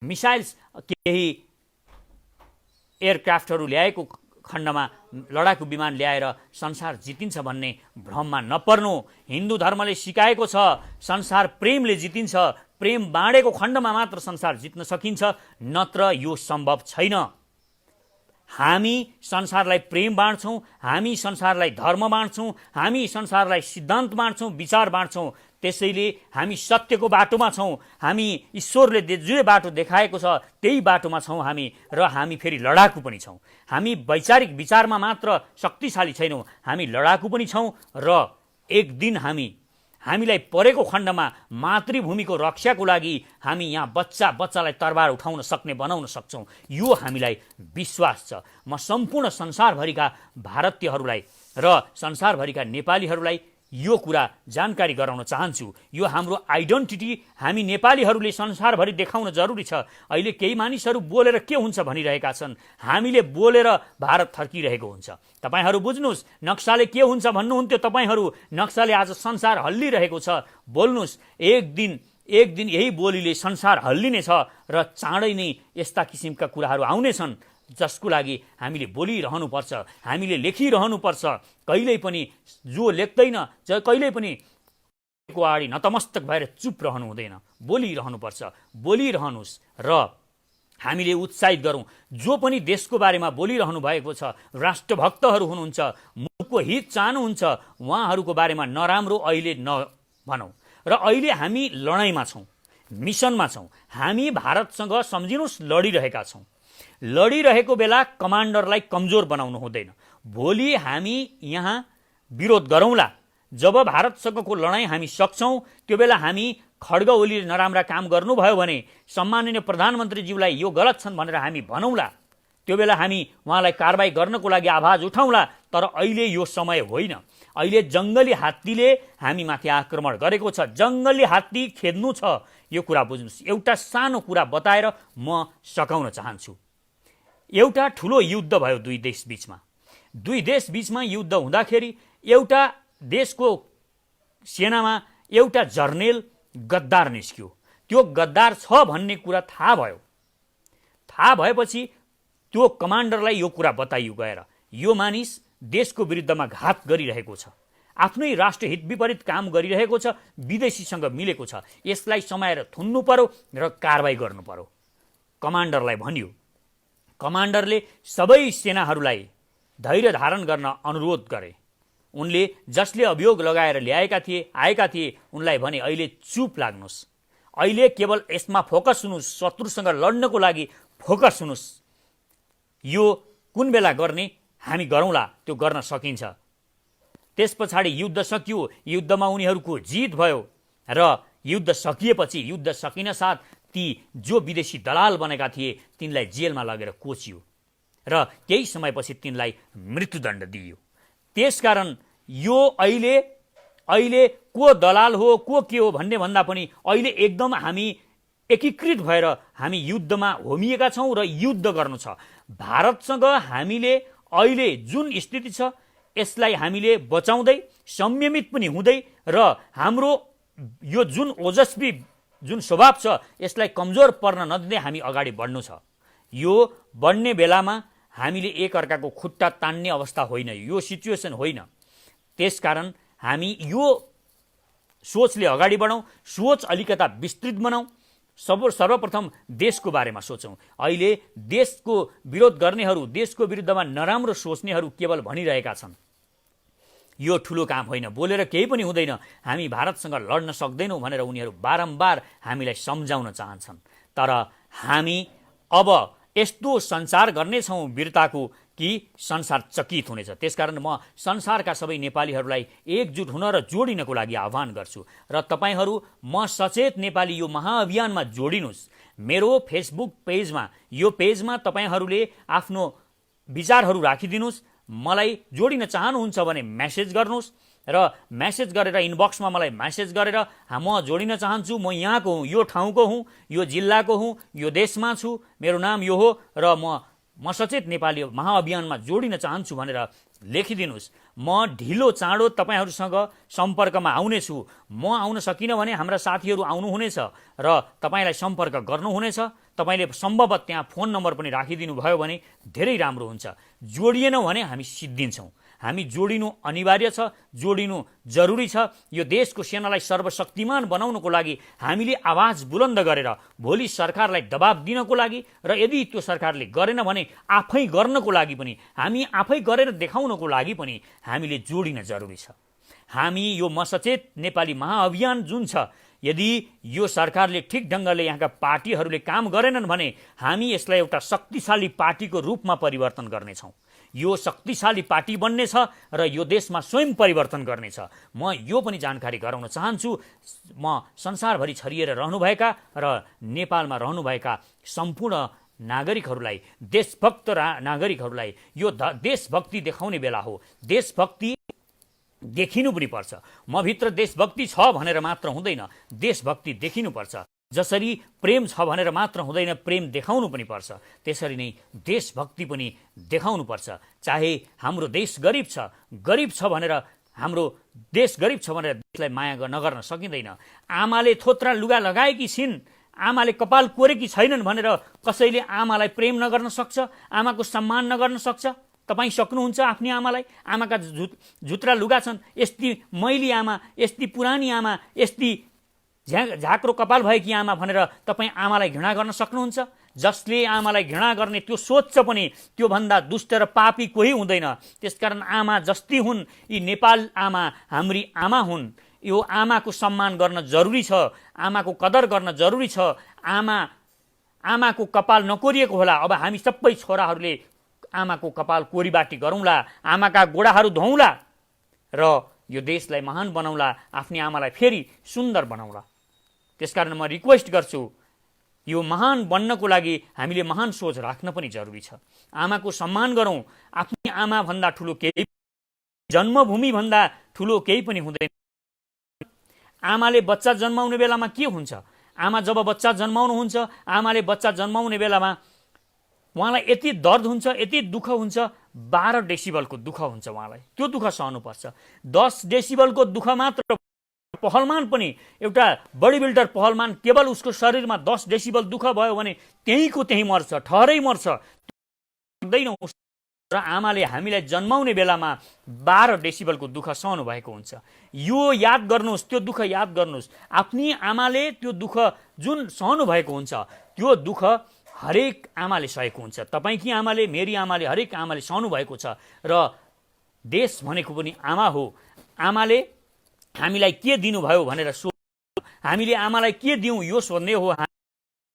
मिसाइल्स, केही एयरक्राफ्टहरू ल्याएको खण्डमा, लडाकु विमान ल्याएर संसार जितिन्छ भन्ने भ्रममा नपर्नु। हिन्दू धर्मले सिकाएको छ संसार प्रेमले जितिन्छ, प्रेम बाँडेको खण्डमा मात्र संसार जित्न सकिन्छ, नत्र यो सम्भव छैन। हामी संसारलाई प्रेम बाँड्छौँ, हामी संसारलाई धर्म बाँड्छौँ, हामी संसारलाई सिद्धान्त बाँड्छौँ, विचार बाँड्छौँ। त्यसैले हामी सत्यको बाटोमा छौँ। हामी ईश्वरले जे बाटो देखाएको छ त्यही बाटोमा छौँ हामी, र हामी फेरि लडाकु पनि छौँ। हामी वैचारिक विचारमा मात्र शक्तिशाली छैनौँ, हामी लडाकु पनि छौँ। र एक दिन हामीलाई परेको खण्डमा मातृभूमिको रक्षाको लागि हामी यहाँ बच्चालाई तरबार उठाउन सक्ने बनाउन सक्छौँ, यो हामीलाई विश्वास छ। म सम्पूर्ण संसारभरिका भारतीयहरूलाई र संसारभरिका नेपालीहरूलाई यो कुरा जानकारी गराउन चाहन्छु। यो हाम्रो आइडेन्टिटी हामी नेपालीहरूले संसारभरि देखाउन जरुरी छ। अहिले केही मानिसहरू बोलेर के हुन्छ भनिरहेका छन्, हामीले बोलेर भारत थर्किरहेको हुन्छ। तपाईहरू बुझ्नुस्, नक्साले के हुन्छ भन्नुहुन्थ्यो तपाईहरू, नक्साले आज संसार हल्लिरहेको छ। बोल्नुस्, एक दिन यही बोलीले संसार हल्लिनेछ र चाँडै नै यस्ता किसिमका कुराहरू आउनेछन् जसको लागि हामीले बोलिरहनुपर्छ, हामीले लेखिरहनुपर्छ। कहिल्यै पनि जो लेख्दैन, कहिल्यै पनि अगाडि नतमस्तक भएर चुप रहनु हुँदैन, बोलिरहनुपर्छ। बोलिरहनुहोस् र हामीले उत्साहित गरौँ। जो पनि देशको बारेमा बोलिरहनु भएको छ, राष्ट्रभक्तहरू हुनुहुन्छ, मुलुकको हित चाहनुहुन्छ, उहाँहरूको बारेमा नराम्रो अहिले नभनौँ। र अहिले हामी लडाइँमा छौँ, मिसनमा छौँ। हामी भारतसँग सम्झिनुहोस् लडिरहेका छौँ। लडिरहेको बेला कमान्डरलाई कमजोर बनाउनु हुँदैन। भोलि हामी यहाँ विरोध गरौँला, जब भारतसँगको लडाइँ हामी सक्छौँ त्यो बेला हामी खड्ग ओलीले नराम्रा काम गर्नुभयो भने सम्माननीय प्रधानमन्त्रीज्यूलाई यो गलत छन् भनेर हामी भनौँला। त्यो बेला हामी उहाँलाई कारबाही गर्नको लागि आवाज उठाउँला। तर अहिले यो समय होइन। अहिले जङ्गली हात्तीले हामीमाथि आक्रमण गरेको छ। जङ्गली हात्ती खेद्नु छ, यो कुरा बुझ्नुहोस्। एउटा सानो कुरा बताएर म सकाउन चाहन्छु। एउटा ठुलो युद्ध भयो दुई देश बीचमा युद्ध हुँदाखेरि एउटा देशको सेनामा एउटा जर्नेल गद्दार निस्क्यो। त्यो गद्दार छ भन्ने कुरा थाहा भयो। थाहा भएपछि त्यो कमान्डरलाई यो कुरा बताइयो गएर, यो मानिस देशको विरुद्धमा घात गरिरहेको छ, आफ्नै राष्ट्रहित विपरीत काम गरिरहेको छ, विदेशीसँग मिलेको छ, यसलाई समाएर थुन्नु पर्यो र कारबाही गर्नु पर्यो। कमान्डरलाई भनियो। कमान्डरले सबै सेनाहरूलाई धैर्य धारण गर्न अनुरोध गरे। उनले जसले अभियोग लगाएर आएका थिए उनलाई भने अहिले चुप लाग्नुहोस्, अहिले केवल यसमा फोकस हुनुहोस्, शत्रुसँग लड्नको लागि फोकस हुनुहोस्। यो कुन बेला गर्ने हामी गरौँला, त्यो गर्न सकिन्छ। त्यस पछाडि युद्ध सकियो। युद्धमा उनीहरूको जित भयो र युद्ध सकिएपछि, युद्ध सकिन साथ ती जो विदेशी दलाल बनेका थिए तिनलाई जेलमा लगेर कोचियो र केही समयपछि तिनलाई मृत्युदण्ड दिइयो। त्यसकारण यो अहिले को दलाल हो को के हो भन्ने भन्दा पनि अहिले एकदम हामी एकीकृत भएर हामी युद्धमा होमिएका छौँ र युद्ध गर्नु छ। भारतसँग हामीले अहिले जुन स्थिति छ यसलाई हामीले बचाउँदै संयमित पनि हुँदै र हाम्रो यो जुन ओजस्वी जुन स्वभाव छ यसलाई कमजोर पर्न नदिँदै हामी अगाडि बढ्नु छ। यो बढ्ने बेलामा हामीले एकअर्काको खुट्टा तान्ने अवस्था होइन, यो सिचुएसन होइन। त्यसकारण हामी यो सोचले अगाडि बढौँ, सोच अलिकता विस्तृत बनाऊ। सर्वप्रथम देशको बारेमा सोचौँ। अहिले देशको विरोध गर्नेहरू, देशको विरुद्धमा नराम्रो सोच्नेहरू केवल भनिरहेका छन् यो ठुलो काम होइन, बोलेर केही पनि हुँदैन, हामी भारतसँग लड्न सक्दैनौँ भनेर उनीहरू बारम्बार हामीलाई सम्झाउन चाहन्छन्। तर हामी अब यस्तो सञ्चार गर्नेछौँ वीरताको कि संसार चकित हुनेछ। त्यसकारण म संसारका सबै नेपालीहरूलाई एकजुट हुन र जोडिनको लागि आह्वान गर्छु र तपाईहरू म सचेत नेपाली यो महाअभियानमा जोडिनुहोस्। मेरो फेसबुक पेजमा, यो पेजमा तपाईहरूले आफ्नो विचारहरू राखिदिनुहोस्। मलाई जोडिन चाहनुहुन्छ भने मेसेज गर्नुहोस् र मेसेज गरेर इनबक्समा मलाई मेसेज गरेर म जोडिन चाहन्छु, म यहाँको हुँ, यो ठाउँको हुँ, यो जिल्लाको हुँ, यो देशमा छु, मेरो नाम यो हो र म सचेत नेपाली महाअभियानमा जोडिन चाहन्छु भनेर लेखिदिनुहोस्। म ढिलो चाँडो तपाईहरूसँग सम्पर्कमा आउनेछु। म आउन सकिनँ भने हाम्रा साथीहरू आउनुहुनेछ र तपाईँलाई सम्पर्क गर्नुहुनेछ। तपाईँले सम्भवतः त्यहाँ फोन नम्बर पनि राखिदिनु भयो भने धेरै राम्रो हुन्छ। जोडिएनौँ भने हामी सिद्धिन्छौँ। हामी जोडिनु अनिवार्य छ, जोडिनु जरुरी छ। यो देशको सेनालाई सर्वशक्तिमान बनाउनको लागि हामीले आवाज बुलन्द गरेर भोलि सरकारलाई दबाब दिनको लागि र यदि त्यो सरकारले गरेन भने आफै गर्नको लागि पनि, हामी आफै गरेर देखाउनको लागि पनि हामीले जोडिन जरुरी छ। हामी यो म सचेत नेपाली महाअभियान जुन छ, यदि यो सरकारले ठिक ढङ्गले यहाँका पार्टीहरूले काम गरेनन् भने हामी यसलाई एउटा शक्तिशाली पार्टीको रूपमा परिवर्तन गर्नेछौँ। यो शक्तिशाली पार्टी बन्नेछ र यो देशमा स्वयं परिवर्तन गर्नेछ। म यो पनि जानकारी गराउन चाहन्छु। म संसारभरि छरिएर रहनुभएका र नेपालमा रहनुभएका सम्पूर्ण नागरिकहरूलाई, देशभक्त नागरिकहरूलाई यो देशभक्ति देखाउने बेला हो। देशभक्ति देखिनु पनि पर्छ। म भित्र देशभक्ति छ भनेर मात्र हुँदैन, देशभक्ति देखिनुपर्छ। जसरी प्रेम छ भनेर मात्र हुँदैन, प्रेम देखाउनु पनि पर्छ। त्यसरी नै देशभक्ति पनि देखाउनु पर्छ। चाहे हाम्रो देश गरिब छ भनेर हाम्रो देश गरिब छ भनेर देशलाई माया नगर्न सकिँदैन। आमाले थोत्रा लुगा लगाएकी छिन्, आमाले कपाल कोरेकी छैनन् भनेर कसैले आमालाई प्रेम नगर्न सक्छ, आमाको सम्मान नगर्न सक्छ? तपाईँ सक्नुहुन्छ आफ्नी आमालाई? आमाका झुत्रा लुगा छन्, यस्ती मैली आमा, यस्ती पुरानी आमा, यस्ती झाक्रो कपाल भएकी आमा भनेर तपाईँ आमालाई घृणा गर्न सक्नुहुन्छ? जसले आमालाई घृणा गर्ने त्यो सोच्छ पनि त्योभन्दा दुष्ट र पापी कोही हुँदैन। त्यसकारण आमा जस्ती हुन्, यी नेपाल आमा हाम्री आमा हुन्। यो आमाको सम्मान गर्न जरुरी छ, आमाको कदर गर्न जरुरी छ। आमाको कपाल नकोरिएको होला। अब हामी सबै छोराहरूले आमाको कपाल कोरीबाटी गरौँला, आमाका गोडाहरू धौँला र यो देशलाई महान बनाउला, आफ्नी आमालाई फेरि सुन्दर बनाउला। त्यसकारण म रिक्वेस्ट गर्छु, यो महान बन्नको लागि हामीले महान सोच राख्न पनि जरुरी छ। आमाको सम्मान गरौँ। आफ्नी आमा भन्दा ठुलो केही, जन्मभूमि भन्दा ठुलो केही पनि हुँदैन। आमाले बच्चा जन्माउने बेलामा के हुन्छ? आमा जब बच्चा जन्माउनुहुन्छ, आमाले बच्चा जन्माउने बेलामा उहाँलाई यति दर्द हुन्छ, यति दुःख हुन्छ, 12 डेसिबलको दुःख हुन्छ उहाँलाई। त्यो दुःख सहनुपर्छ। 10 डेसिबलको दुःख मात्र। पहलमान पनि एउटा बडी बिल्डर पहलमान केवल उसको शरीरमा 10 डेसिबल दुःख भयो भने त्यहीँको त्यहीँ मर्छ, ठहरै मर्छ। र आमाले हामीलाई जन्माउने बेलामा 12 डेसिबलको दुःख सहनु भएको हुन्छ। यो याद गर्नुहोस्, त्यो दुःख याद गर्नुहोस्। आफ्नी आमाले त्यो दुःख जुन सहनु भएको हुन्छ, त्यो दुःख हरेक आमाले सहेको हुन्छ। तपाईँकी आमाले, मेरी आमाले, हरेक आमाले सहनु भएको छ। र देश भनेको पनि आमा हो। आमाले हामीलाई के दिनुभयो भनेर हामीले आमालाई के दिउँ यो सोध्ने हो।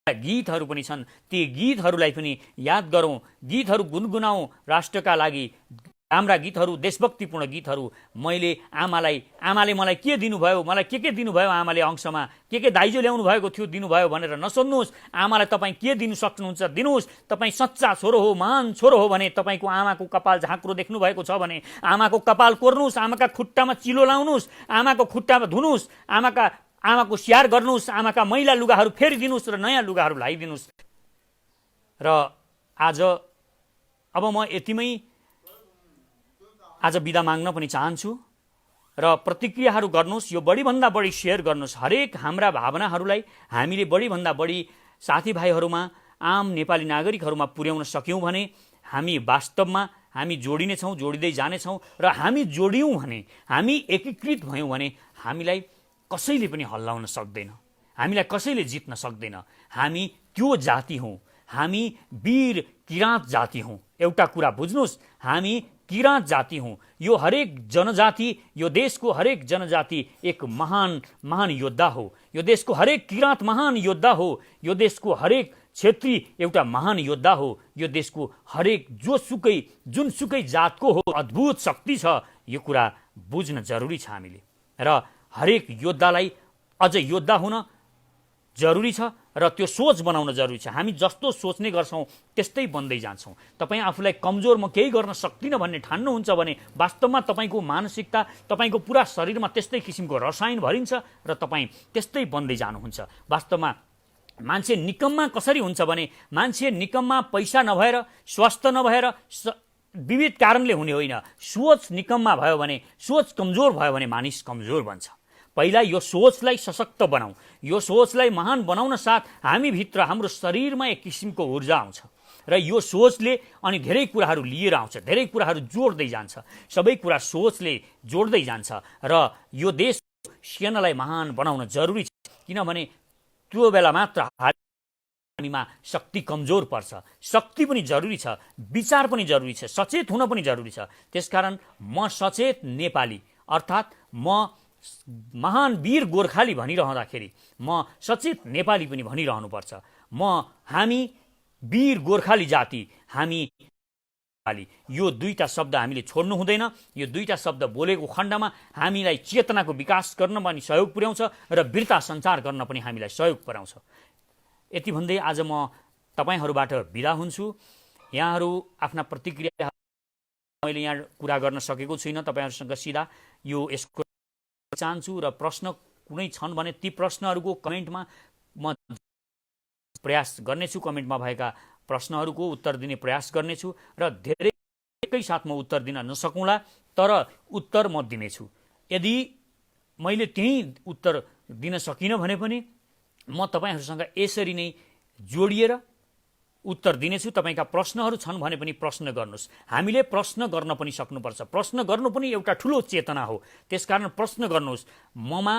गीतहरू पनि छन्, ती गीतहरूलाई पनि याद गरौँ, गीतहरू गुनगुनाउँ राष्ट्रका लागि। राम्रा गीतहरू, देशभक्तिपूर्ण गीतहरू। आमाले मलाई के दिनुभयो, मलाई के दिनुभयो, आमाले अंशमा के दाइजो ल्याउनु भएको थियो दिनुभयो भनेर नसोध्नुहोस्। आमालाई तपाईँ के दिनु सक्नुहुन्छ दिनुहोस्। तपाईँ सच्चा छोरो हो, महान छोरो हो भने तपाईँको आमाको कपाल झाँक्रो देख्नु भएको छ भने आमाको कपाल कोर्नुहोस्, आमाका खुट्टामा चिलो लाउनुहोस्, आमाको खुट्टामा धुनुहोस्, आमाको स्याहार गर्नुहोस्, आमाका मैला लुगाहरू फेरिदिनुहोस् र नयाँ लुगाहरू लगाइदिनुहोस्। र अब म यतिमै आज बिदा माग्न पनि चाहन्छु र प्रतिक्रियाहरू गर्नुहोस्। यो बढीभन्दा बढी सेयर गर्नुहोस्। हरेक हाम्रा भावनाहरूलाई हामीले बढीभन्दा बढी साथीभाइहरूमा, आम नेपाली नागरिकहरूमा पुर्याउन सक्यौँ भने हामी वास्तवमा हामी जोडिनेछौँ, जोडिँदै जानेछौँ। र हामी जोडियौँ भने, हामी एकीकृत भयौँ भने हामीलाई कसैले पनि हल्लाउन सक्दैन, हामीलाई कसैले जित्न सक्दैन। हामी त्यो जाति हौँ, हामी वीर किराँत जाति हौँ। एउटा कुरा बुझ्नुहोस्, हामी किराँत जाति हौँ। यो हरेक जनजाति, यो देशको हरेक जनजाति एक महान योद्धा हो। यो देशको हरेक किराँत महान योद्धा हो। यो देशको हरेक क्षेत्री एउटा महान योद्धा हो। यो देशको हरेक जुनसुकै जातको हो अद्भुत शक्ति छ। यो कुरा बुझ्न जरुरी छ हामीले। र हरेक योद्धालाई अझ योद्धा हुन जरुरी छ र त्यो सोच बनाउन जरुरी छ। हामी जस्तो सोच्ने गर्छौँ त्यस्तै बन्दै जान्छौँ। तपाईँ आफूलाई कमजोर, म केही गर्न सक्दिनँ भन्ने ठान्नुहुन्छ भने वास्तवमा तपाईँको मानसिकता, तपाईँको पुरा शरीरमा त्यस्तै किसिमको रसायन भरिन्छ र तपाईँ त्यस्तै बन्दै जानुहुन्छ। वास्तवमा मान्छे निकम्मा कसरी हुन्छ भने, मान्छे निकम्मा पैसा नभएर, स्वास्थ्य नभएर, विविध कारणले हुने होइन। सोच निकम्मा भयो भने, सोच कमजोर भयो भने मानिस कमजोर बन्छ। पहिला यो सोचलाई सशक्त बनाऊ। यो सोचलाई महान बनाउन साथ हामीभित्र, हाम्रो शरीरमा एक किसिमको ऊर्जा आउँछ र यो सोचले अनि धेरै कुराहरू लिएर आउँछ, धेरै कुराहरू जोड्दै जान्छ। सबै कुरा सोचले जोड्दै जान्छ र यो देश सेनालाई महान बनाउन जरुरी छ। किनभने त्यो बेला मात्र हामीमा शक्ति कमजोर पर्छ। शक्ति पनि जरुरी छ, विचार पनि जरुरी छ, सचेत हुन पनि जरुरी छ। त्यसकारण म सचेत नेपाली अर्थात् म महान वीर गोर्खाली भनिरहँदाखेरि म सचेत नेपाली पनि भनिरहनुपर्छ। हामी वीर गोर्खाली जाति, हामी नेपाली। यो दुईटा शब्द हामीले छोड्नु हुँदैन। यो दुईटा शब्द बोलेको खण्डमा हामीलाई चेतनाको विकास गर्न पनि सहयोग पुर्याउँछ र वीरता सञ्चार गर्न पनि हामीलाई सहयोग पुर्याउँछ। यति भन्दै आज म तपाईहरूबाट बिदा हुन्छु। यहाँहरू आफ्ना प्रतिक्रिया मैले यहाँ कुरा गर्न सकेको छुइनँ तपाईहरुसँग सिधा यो यसको चाहन्छु र प्रश्न कुनै छन् भने ती प्रश्नहरूको कमेन्टमा म प्रयास गर्नेछु, कमेन्टमा भएका प्रश्नहरूको उत्तर दिने प्रयास गर्नेछु र धेरै एकै साथ म उत्तर दिन नसकौँला तर उत्तर म दिनेछु। यदि मैले त्यही उत्तर दिन सकिनँ भने पनि म तपाईहरुसँग यसरी नै जोडिएर उत्तर दिनेछु। तपाईका प्रश्नहरू छन् भने पनि प्रश्न गर्नुस्। हामीले प्रश्न गर्न पनि सक्नुपर्छ। प्रश्न गर्नु पनि एउटा ठूलो चेतना हो। त्यसकारण प्रश्न गर्नुस्। ममा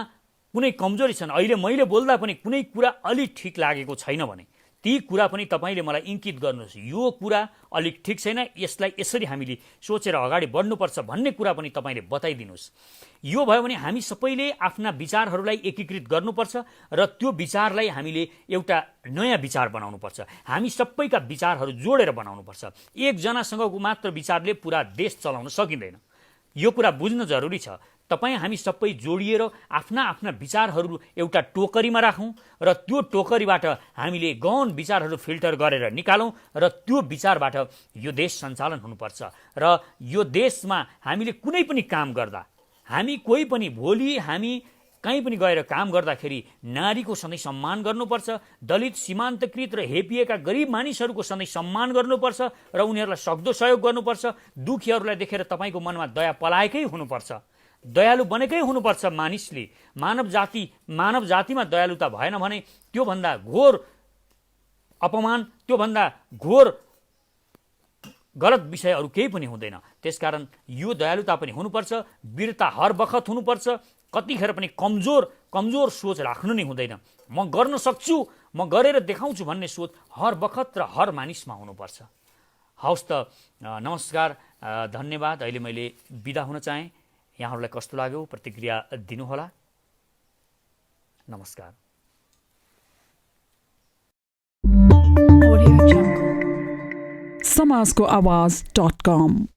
कुनै कमजोरी छन्, अहिले मैले बोल्दा पनि कुनै कुरा अलि ठीक लागेको छैन भने ती कुरा पनि तपाईले मलाई इंकित गर्नुस्। यो कुरा अलिक ठीक छैन, यसलाई यसरी हामीले सोचेर अगाडि बढ्नुपर्छ भन्ने कुरा पनि तपाईले बताइदिनुस्। यो भयो भने हामी सबैले आफ्ना विचारहरूलाई एकीकृत गर्नुपर्छ र त्यो विचारलाई हामीले एउटा नयाँ विचार बनाउनुपर्छ। हामी सबैका विचारहरू जोडेर बनाउनुपर्छ। एकजनासँगको मात्र विचारले पूरा देश चलाउन सकिँदैन। यो कुरा बुझ्न जरुरी छ। तपाई हामी सबै जोडिएर आफ्ना आफ्ना विचारहरू एउटा टोकरीमा राखौं र त्यो टोकरीबाट हामीले गहन विचारहरू फिल्टर गरेर निकालौं र त्यो विचारबाट यो देश सञ्चालन हुनुपर्छ। र यो देशमा हामीले कुनै पनि काम गर्दा हामी कोही पनि भोलि हामी कहीँ पनि गएर काम गर्दाखेरि नारीको सधैँ सम्मान गर्नुपर्छ, दलित सीमान्तकृत र हेपिएका गरिब मानिसहरूको सधैँ सम्मान गर्नुपर्छ र उनीहरूलाई सक्दो सहयोग गर्नुपर्छ। दुखीहरूलाई देखेर तपाईको मनमा दया पलाएकै हुनुपर्छ, दयालु बनेकै हुनुपर्छ। मानिसले मानव जातिमा दयालुता भएन भने त्यो भन्दा घोर अपमान, त्यो भन्दा घोर गलत विषय अरु केही पनि हुँदैन। त्यसकारण यो दयालुता पनि हुनुपर्छ, वीरता हर बखत हुनुपर्छ। कतिखेर पनि कमजोर सोच राख्नु नै हुँदैन। म गर्न सक्छु, म गरेर देखाउँछु भन्ने सोच हर बखत र हर मानिसमा हुनुपर्छ। हवस् त, नमस्कार, धन्यवाद। अहिले मैले बिदा हुन चाहे। यहाँहरूलाई कस्तो लाग्यो प्रतिक्रिया दिनुहोला। नमस्कार। समाजको आवाज.com